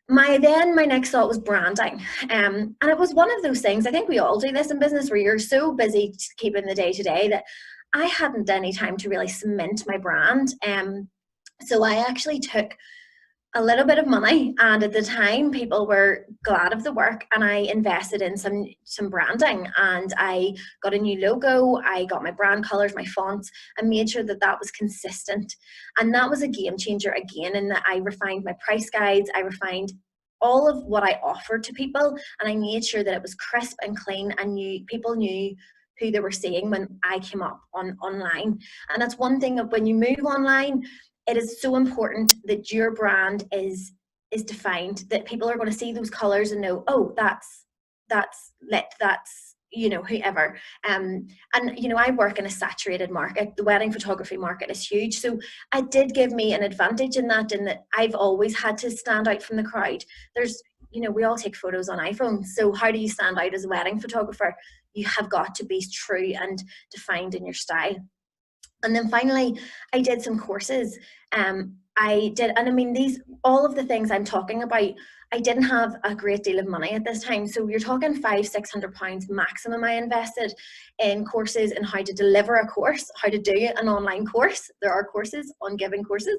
My next thought was branding. And it was one of those things, I think we all do this in business, where you're so busy keeping the day to day that I hadn't any time to really cement my brand. So I actually took a little bit of money, and at the time people were glad of the work, and I invested in some branding, and I got a new logo, I got my brand colors, my fonts, and made sure that was consistent. And that was a game changer again, in that I refined my price guides, I refined all of what I offered to people, and I made sure that it was crisp and clean, and people knew who they were seeing when I came up online. And that's one thing of when you move online, it is so important that your brand is defined, that people are going to see those colors and know, oh, that's lit, that's, whoever. And, I work in a saturated market. The wedding photography market is huge. So it did give me an advantage in that I've always had to stand out from the crowd. There's, we all take photos on iPhones. So how do you stand out as a wedding photographer? You have got to be true and defined in your style. And then finally, I did some courses. All of the things I'm talking about, I didn't have a great deal of money at this time. So you're talking £500-600 maximum I invested in courses and how to deliver a course, how to do an online course. There are courses on giving courses,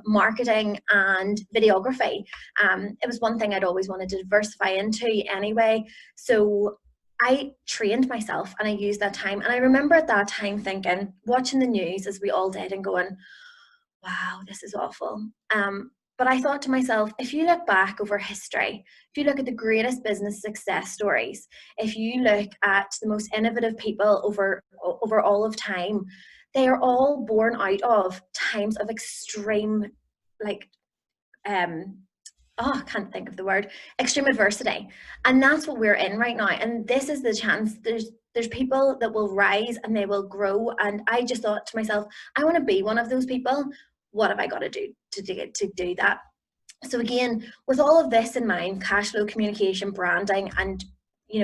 marketing and videography. It was one thing I'd always wanted to diversify into anyway. So I trained myself and I used that time. And I remember at that time thinking, watching the news as we all did, and going, wow, this is awful. But I thought to myself, if you look back over history, if you look at the greatest business success stories, if you look at the most innovative people over all of time, they are all born out of times of extreme, I can't think of the word, extreme adversity. And that's what we're in right now. And this is the chance. There's people that will rise and they will grow. And I just thought to myself, I want to be one of those people. What have I got to do to do that? So again, with all of this in mind, cash flow, communication, branding, and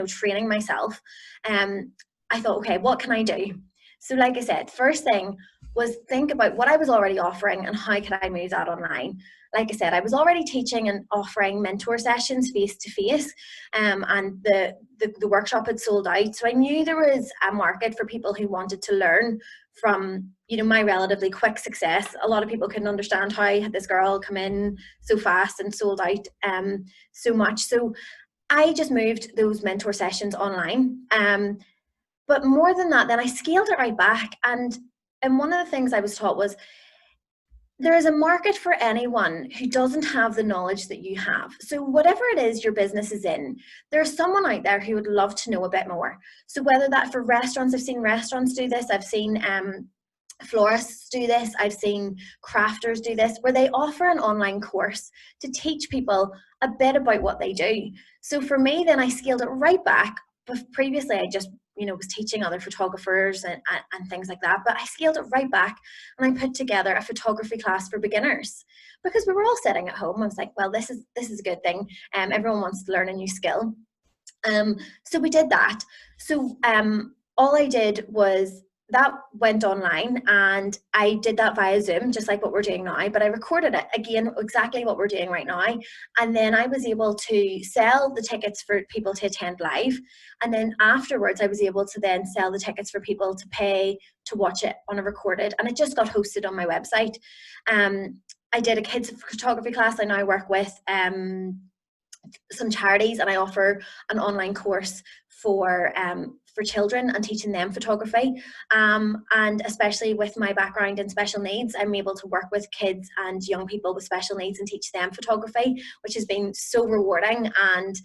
training myself, I thought, okay, what can I do? So like I said, first thing was think about what I was already offering and how could I move that online. Like I said, I was already teaching and offering mentor sessions face-to-face, and the workshop had sold out. So I knew there was a market for people who wanted to learn from, my relatively quick success. A lot of people couldn't understand how had this girl come in so fast and sold out so much. So I just moved those mentor sessions online. But more than that, then I scaled it right back. And one of the things I was taught was, there is a market for anyone who doesn't have the knowledge that you have. So whatever it is your business is in, there's someone out there who would love to know a bit more. So whether that for restaurants, I've seen restaurants do this, I've seen florists do this, I've seen crafters do this, where they offer an online course to teach people a bit about what they do. So for me, then I scaled it right back. But previously I just was teaching other photographers and things like that. But I scaled it right back, and I put together a photography class for beginners, because we were all sitting at home. I was like, well, this is a good thing. Everyone wants to learn a new skill. So we did that. So all I did was that went online, and I did that via Zoom, just like what we're doing now, but I recorded it again, exactly what we're doing right now. And then I was able to sell the tickets for people to attend live. And then afterwards, I was able to then sell the tickets for people to pay to watch it on a recorded, and it just got hosted on my website. I did a kids photography class. I now work with some charities, and I offer an online course for children and teaching them photography, and especially with my background in special needs, I'm able to work with kids and young people with special needs and teach them photography, which has been so rewarding, and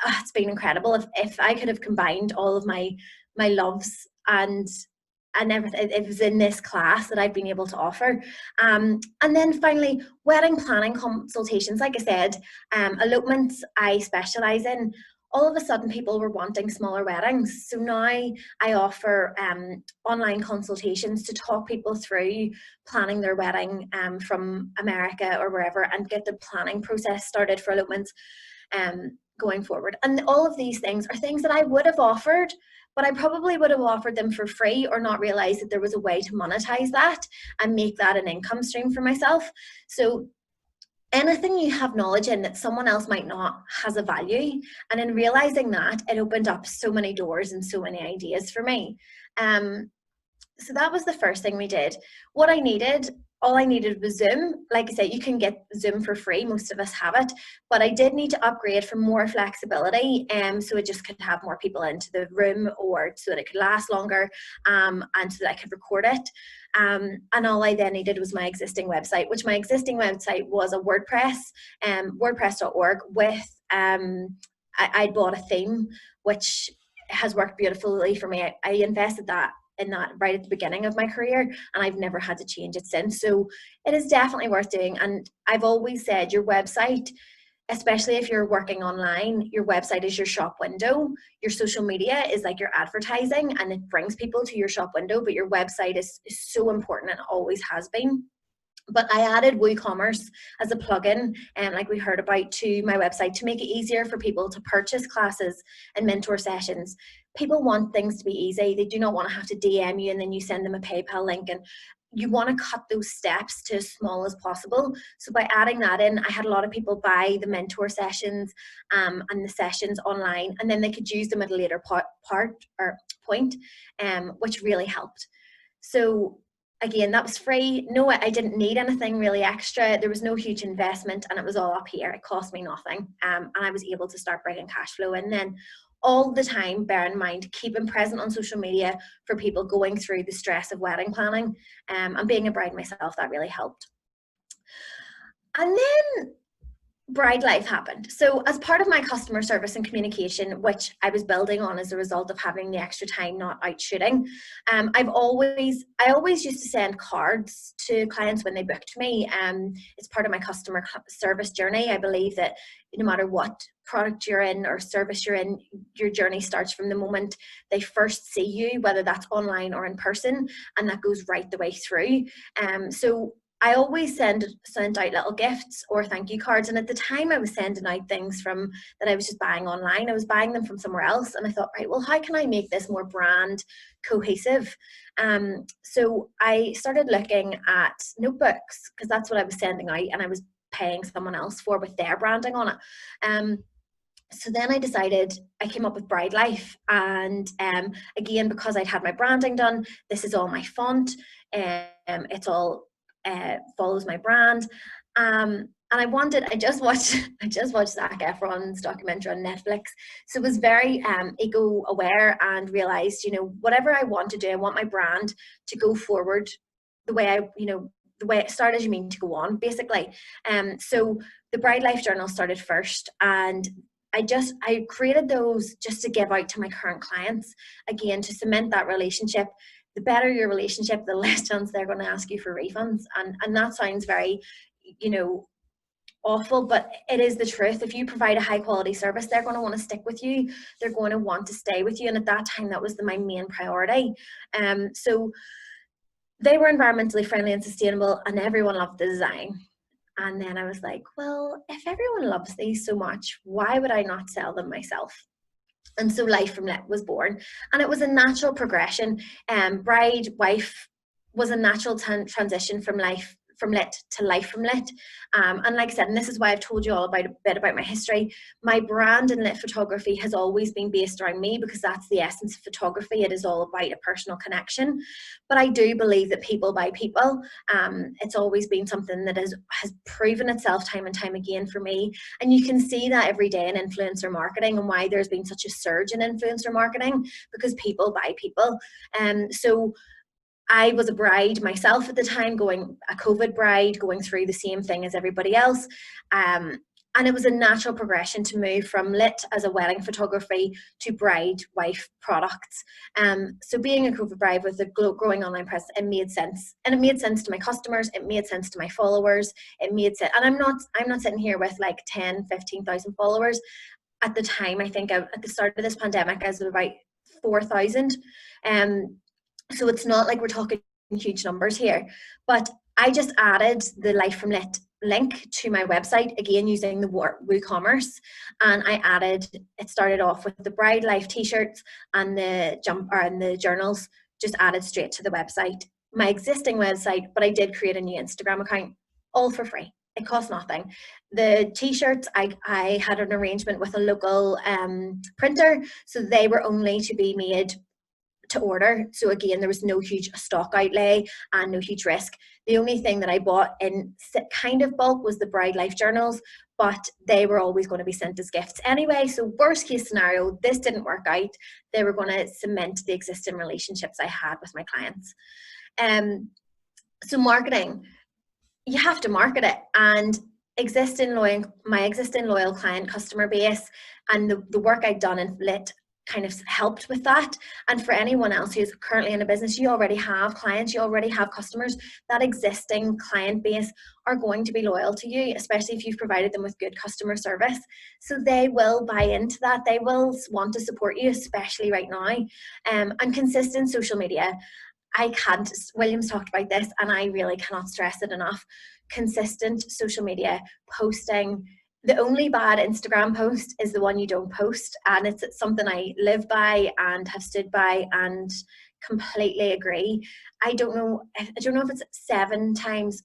it's been incredible. If I could have combined all of my loves and everything, it was in this class that I've been able to offer. And then finally, wedding planning consultations. Like I said, elopements I specialise in. All of a sudden, people were wanting smaller weddings. So now I offer online consultations to talk people through planning their wedding from America or wherever, and get the planning process started for elopements going forward. And all of these things are things that I would have offered, but I probably would have offered them for free, or not realized that there was a way to monetize that and make that an income stream for myself. So anything you have knowledge in that someone else might not has a value. And in realizing that, it opened up so many doors and so many ideas for me. So that was the first thing we did. All I needed was Zoom. Like I said, you can get Zoom for free. Most of us have it. But I did need to upgrade for more flexibility, so it just could have more people into the room, or so that it could last longer, and so that I could record it. And all I then needed was my existing website, which my existing website was a WordPress, WordPress.org, with, I bought a theme, which has worked beautifully for me. I invested in that right at the beginning of my career, and I've never had to change it since. So it is definitely worth doing. And I've always said your website, especially if you're working online, your website is your shop window. Your social media is like your advertising, and it brings people to your shop window, but your website is so important, and always has been. But I added WooCommerce as a plugin, like we heard about, to my website to make it easier for people to purchase classes and mentor sessions. People want things to be easy. They do not want to have to DM you and then you send them a PayPal link, and you want to cut those steps to as small as possible. So by adding that in, I had a lot of people buy the mentor sessions and the sessions online, and then they could use them at a later point, which really helped. So again, that was free. No, I didn't need anything really extra. There was no huge investment, and it was all up here. It cost me nothing. And I was able to start bringing cash flow in then. All the time, bear in mind, keeping present on social media for people going through the stress of wedding planning. And being a bride myself, that really helped. And then bride life happened. So as part of my customer service and communication, which I was building on as a result of having the extra time not out shooting, I always used to send cards to clients when they booked me. It's part of my customer service journey. I believe that no matter what product you're in or service you're in, your journey starts from the moment they first see you, whether that's online or in person, and that goes right the way through. So I always sent out little gifts or thank you cards, and at the time I was sending out things from that I was just buying online. I was buying them from somewhere else, and I thought, right, well, how can I make this more brand cohesive? So I started looking at notebooks, because that's what I was sending out, and I was paying someone else for with their branding on it. So then I came up with Bride Life, and again, because I'd had my branding done, this is all my font, it's all follows my brand, and I just watched Zac Efron's documentary on Netflix, so was very ego aware, and realized, whatever I want to do, I want my brand to go forward the way the way it started, you mean to go on, basically. So the Bride Life Journal started first, and I created those just to give out to my current clients, again, to cement that relationship. The better your relationship, the less chance they're going to ask you for refunds. And that sounds very, awful, but it is the truth. If you provide a high quality service, they're going to want to stick with you. They're going to want to stay with you. And at that time, that was my main priority. So they were environmentally friendly and sustainable, and everyone loved the design. And then I was like, well, if everyone loves these so much, why would I not sell them myself? And so Life from Lit was born, and it was a natural progression. Bride, wife was a natural transition from lit to Life from Lit. And like I said, and this is why I've told you all a bit about my history, my brand in lit photography has always been based around me, because that's the essence of photography. It is all about a personal connection. But I do believe that people buy people. It's always been something that has proven itself time and time again for me. And you can see that every day in influencer marketing, and why there's been such a surge in influencer marketing, because people buy people. So I was a bride myself at the time, a COVID bride, going through the same thing as everybody else. And it was a natural progression to move from lit as a wedding photography to bride wife products. So being a COVID bride with a growing online presence, it made sense. And it made sense to my customers. It made sense to my followers. It made sense. And I'm not sitting here with like 10, 15,000 followers. At the time, I think at the start of this pandemic, I was about 4,000. So it's not like we're talking huge numbers here, but I just added the Life from Lit link to my website, again using the WooCommerce, and it started off with the bride life t-shirts and the journals, just added straight to the website, my existing website. But I did create a new Instagram account, all for free. It cost nothing. The t-shirts, I had an arrangement with a local printer, so they were only to be made to order. So again, there was no huge stock outlay and no huge risk. The only thing that I bought in kind of bulk was the bride life journals, but they were always going to be sent as gifts anyway. So worst case scenario, this didn't work out. They were going to cement the existing relationships I had with my clients. So marketing, you have to market it, and my existing loyal client customer base and the work I'd done in lit kind of helped with that. And for anyone else who's currently in a business, you already have clients, you already have customers. That existing client base are going to be loyal to you, especially if you've provided them with good customer service. So they will buy into that. They will want to support you, especially right now. And consistent social media. William's talked about this, and I really cannot stress it enough. Consistent social media posting. The only bad Instagram post is the one you don't post, and it's something I live by and have stood by and completely agree. I don't know if it's 7 times.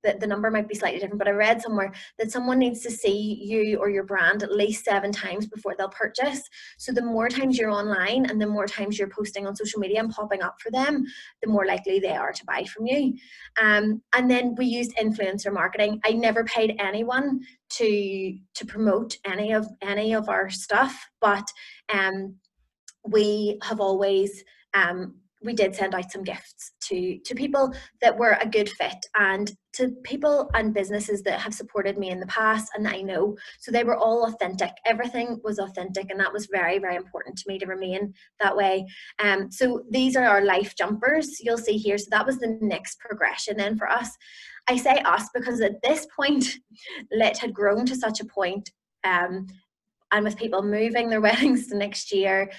The number might be slightly different, but I read somewhere that someone needs to see you or your brand at least 7 times before they'll purchase. So the more times you're online and the more times you're posting on social media and popping up for them, the more likely they are to buy from you. And then we used influencer marketing. I never paid anyone to promote any of our stuff, but we have always we did send out some gifts to people that were a good fit, and to people and businesses that have supported me in the past and that I know. So they were all authentic. Everything was authentic, and that was very, very important to me to remain that way. So these are our life jumpers you'll see here. So that was the next progression then for us. I say us because at this point, lit had grown to such a point, and with people moving their weddings to next year,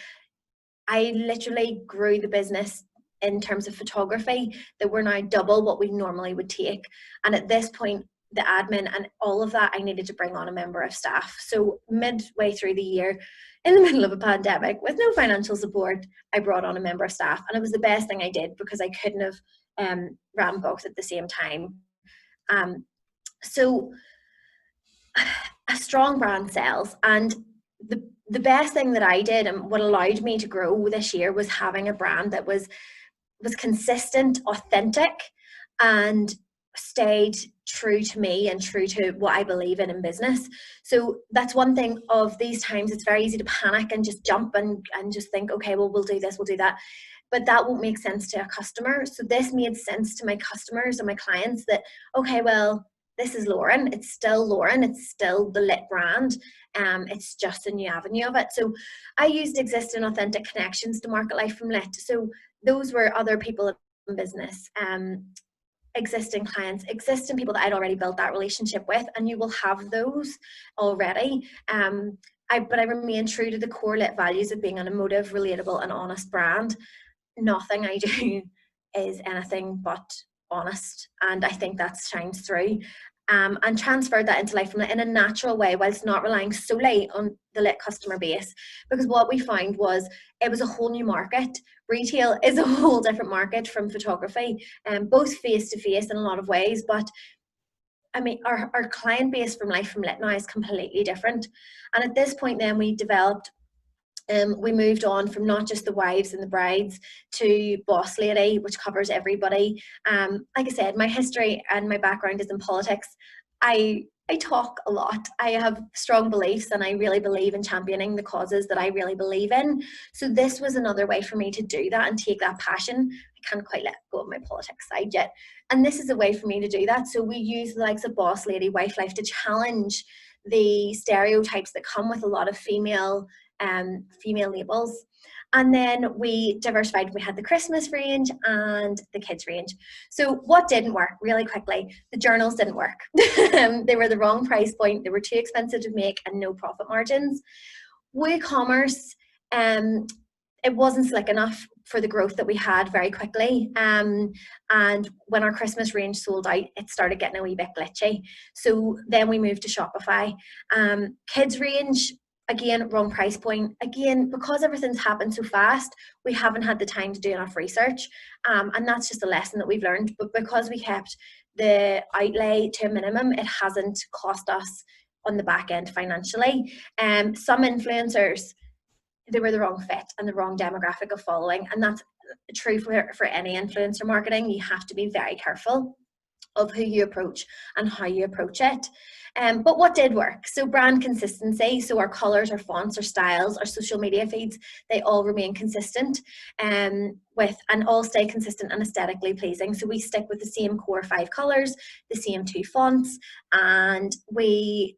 I literally grew the business in terms of photography that we're now double what we normally would take. And at this point, the admin and all of that, I needed to bring on a member of staff. So midway through the year, in the middle of a pandemic with no financial support, I brought on a member of staff. And it was the best thing I did, because I couldn't have ran both at the same time. So a strong brand sells. And the best thing that I did, and what allowed me to grow this year, was having a brand that was consistent, authentic, and stayed true to me and true to what I believe in business. So that's one thing of these times. It's very easy to panic and just jump and just think, okay, well, we'll do this, we'll do that. But that won't make sense to a customer. So this made sense to my customers and my clients that, okay, well, this is Lauren. It's still Lauren. It's still the lit brand. It's just a new avenue of it. So I used existing authentic connections to market Life from Lit. So those were other people in business. existing clients, existing people that I'd already built that relationship with, and you will have those already. But I remain true to the core lit values of being an emotive, relatable and honest brand. Nothing I do is anything but honest, and I think that shines through. And transferred that into Life from Lit in a natural way, whilst not relying solely on the lit customer base. Because what we found was it was a whole new market. Retail is a whole different market from photography, both face to face in a lot of ways. But I mean, our client base from Life from Lit now is completely different. And at this point, then we developed. We moved on from not just the wives and the brides to Boss Lady, which covers everybody. Like I said, my history and my background is in politics. I talk a lot. I have strong beliefs and I really believe in championing the causes that I really believe in. So this was another way for me to do that and take that passion. I can't quite let go of my politics side yet. And this is a way for me to do that. So we use the likes of Boss Lady, Wife Life to challenge the stereotypes that come with a lot of female labels. And then we diversified. We had the Christmas range and the kids range. So what didn't work, really quickly, the journals didn't work. They were the wrong price point. They were too expensive to make and no profit margins. WooCommerce, it wasn't slick enough for the growth that we had very quickly. And when our Christmas range sold out, it started getting a wee bit glitchy. So then we moved to Shopify. Kids range, again, wrong price point. Again, because everything's happened so fast, we haven't had the time to do enough research. And that's just a lesson that we've learned. But because we kept the outlay to a minimum, it hasn't cost us on the back end financially. Some influencers, they were the wrong fit and the wrong demographic of following. And that's true for any influencer marketing. You have to be very careful of who you approach and how you approach it. But what did work? So brand consistency. So our colors, our fonts, our styles, our social media feeds, they all remain consistent and all stay consistent and aesthetically pleasing. So we stick with the same core 5 colors, the same 2 fonts, and we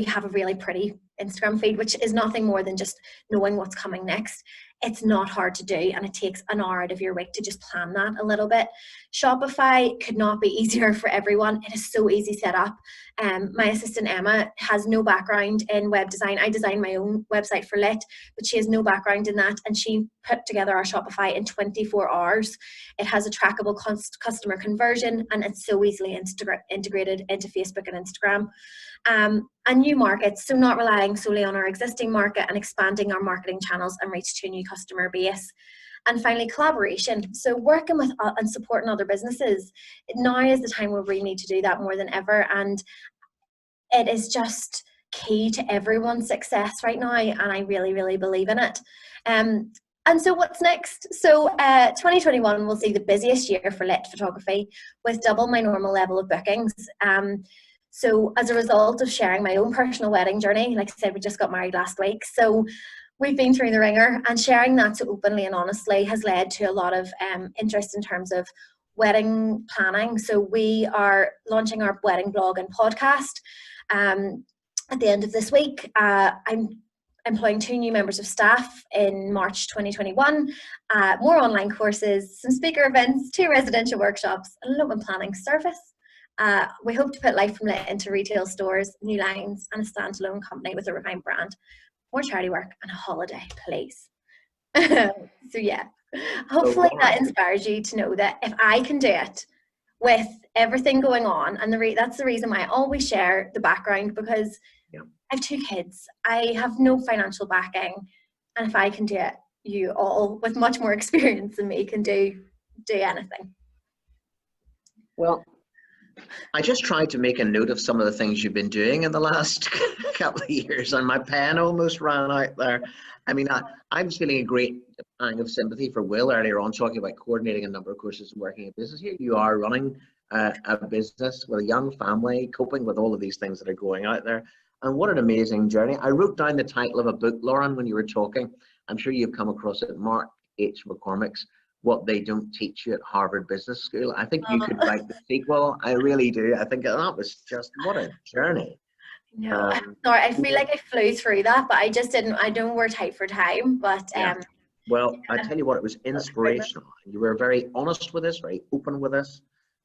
have a really pretty Instagram feed, which is nothing more than just knowing what's coming next. It's not hard to do, and it takes an hour out of your week to just plan that a little bit. Shopify could not be easier for everyone. It is so easy set up. My assistant Emma has no background in web design. I designed my own website for Lit, but she has no background in that, and she put together our Shopify in 24 hours. It has a trackable customer conversion, and it's so easily integrated into Facebook and Instagram. And new markets, so not relying solely on our existing market and expanding our marketing channels and reach to a new customer base. And finally, collaboration. So working with and supporting other businesses. Now is the time where we need to do that more than ever. And it is just key to everyone's success right now. And I really, really believe in it. And so what's next? So 2021 will see the busiest year for Lit photography with double my normal level of bookings. So as a result of sharing my own personal wedding journey, like I said, we just got married last week. So we've been through the ringer, and sharing that so openly and honestly has led to a lot of interest in terms of wedding planning. So we are launching our wedding blog and podcast at the end of this week. I'm employing 2 new members of staff in March 2021, more online courses, some speaker events, 2 residential workshops, and an open planning service. We hope to put Life from Lit into retail stores, new lines, and a standalone company with a refined brand. More charity work and a holiday, please. So yeah, hopefully that inspires you to know that if I can do it with everything going on, and that's the reason why I always share the background, because I have 2 kids, I have no financial backing, and if I can do it, you all with much more experience than me can do anything. Well, I just tried to make a note of some of the things you've been doing in the last couple of years, and my pen almost ran out there. I mean, I was feeling a great pang of sympathy for Will earlier on, talking about coordinating a number of courses and working in business. Here you are running a business with a young family, coping with all of these things that are going out there. And what an amazing journey. I wrote down the title of a book, Lauren, when you were talking. I'm sure you've come across it, Mark H. McCormick's What They Don't Teach You at Harvard Business School. I think you could write the sequel. I really do. I think that was just, what a journey. No, I'm sorry. I feel like I flew through that, but I just didn't. I know we're tight for time, but well, I tell you what, it was inspirational. You were very honest with us, very open with us,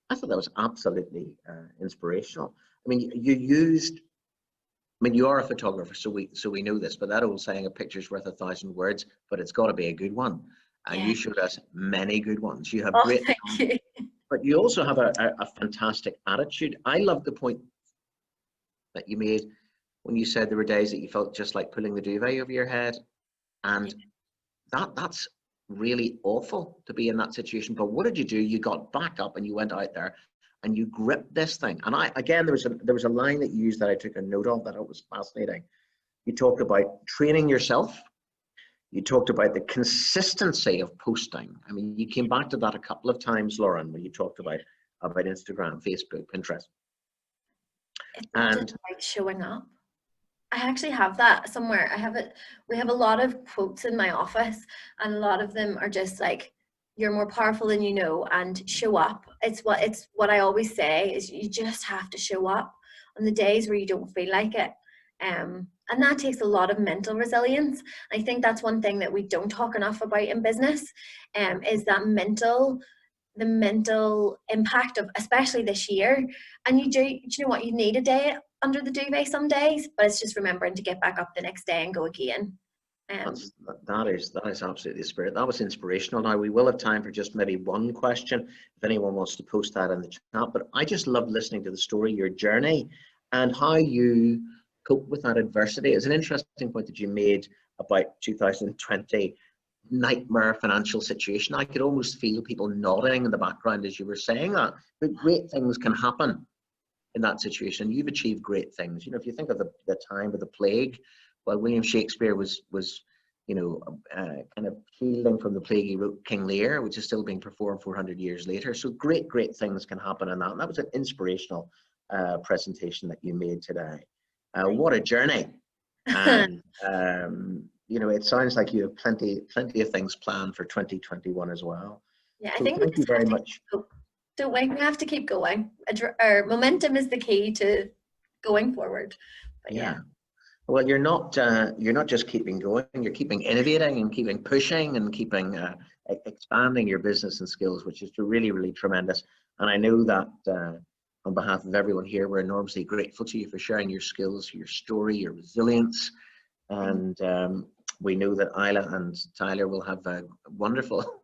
I thought that was absolutely inspirational. I mean, you are a photographer, so we know this, but that old saying, a picture's worth 1,000 words, but it's got to be a good one. And you showed us many good ones. You have great, thank you. but you also have a fantastic attitude. I love the point that you made when you said there were days that you felt just like pulling the duvet over your head, and that's really awful to be in that situation. But what did you do? You got back up and you went out there and you gripped this thing. And there was a line that you used that I took a note of that it was fascinating. You talked about training yourself. You talked about the consistency of posting. I mean, you came back to that a couple of times, Lauren, when you talked about Instagram, Facebook, Pinterest. It's not just like showing up. I actually have that somewhere. I have it. We have a lot of quotes in my office, and a lot of them are just like, "You're more powerful than you know," and show up. It's what I always say is you just have to show up on the days where you don't feel like it. And that takes a lot of mental resilience. I think that's one thing that we don't talk enough about in business, is that the mental impact of, especially this year. And do you know what, you need a day under the duvet some days, but it's just remembering to get back up the next day and go again. That is absolutely the spirit. That was inspirational. Now we will have time for just maybe one question if anyone wants to post that in the chat, but I just love listening to the story, your journey, and how you cope with that adversity. It's an interesting point that you made about 2020 nightmare financial situation. I could almost feel people nodding in the background as you were saying that. But great things can happen in that situation. You've achieved great things. You know, if you think of the time of the plague, well, William Shakespeare was kind of healing from the plague. He wrote King Lear, which is still being performed 400 years later. So great things can happen in that. And that was an inspirational presentation that you made today. What a journey. And it sounds like you have plenty of things planned for 2021 as well. Yeah, I so think thank you very much. Don't we have to keep going. Our momentum is the key to going forward. But yeah. Well, you're not just keeping going, you're keeping innovating and keeping pushing and keeping expanding your business and skills, which is really, really tremendous. And I know that on behalf of everyone here, we're enormously grateful to you for sharing your skills, your story, your resilience. And we know that Isla and Tyler will have a wonderful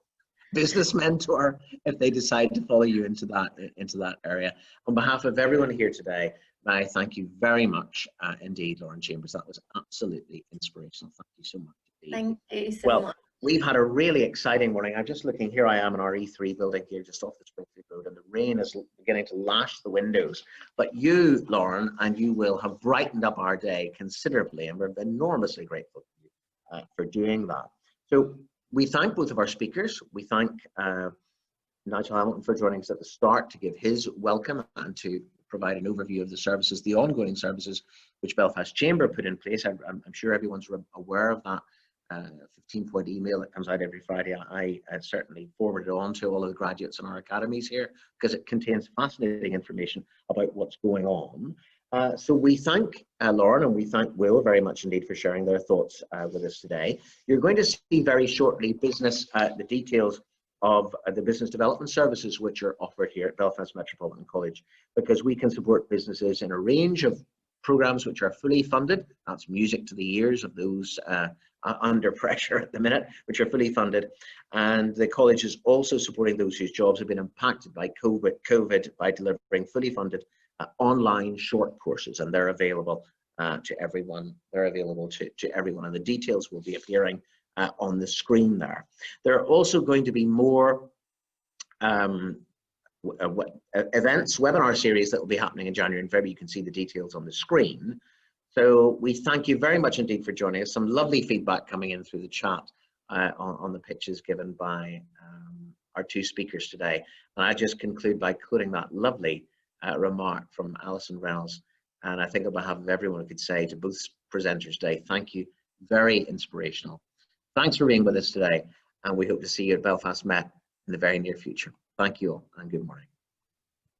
business mentor if they decide to follow you into that area. On behalf of everyone here today, I thank you very much indeed, Lauren Chambers. That was absolutely inspirational. Thank you so much. Thank you so much. We've had a really exciting morning. I'm just looking, here I am in our E3 building here just off the Springfield Road, and the rain is beginning to lash the windows. But you, Lauren, and you will have brightened up our day considerably, and we're enormously grateful to you for doing that. So we thank both of our speakers. We thank Nigel Hamilton for joining us at the start to give his welcome and to provide an overview of the services, the ongoing services which Belfast Chamber put in place. I'm sure everyone's aware of that 15-point email that comes out every Friday. I certainly forward it on to all of the graduates in our academies here because it contains fascinating information about what's going on. So we thank Lauren and we thank Will very much indeed for sharing their thoughts with us today. You're going to see very shortly the details of the business development services which are offered here at Belfast Metropolitan College, because we can support businesses in a range of programs which are fully funded. That's music to the ears of those under pressure at the minute, which are fully funded. And the college is also supporting those whose jobs have been impacted by COVID by delivering fully funded online short courses, and they're available to everyone. They're available to everyone, and the details will be appearing on the screen there. There are also going to be more events, webinar series that will be happening in January and February. You can see the details on the screen. So we thank you very much indeed for joining us. Some lovely feedback coming in through the chat on the pitches given by our two speakers today. And I just conclude by quoting that lovely remark from Alison Reynolds. And I think on behalf of everyone, I could say to both presenters today, thank you, very inspirational. Thanks for being with us today, and we hope to see you at Belfast Met in the very near future. Thank you all, and good morning.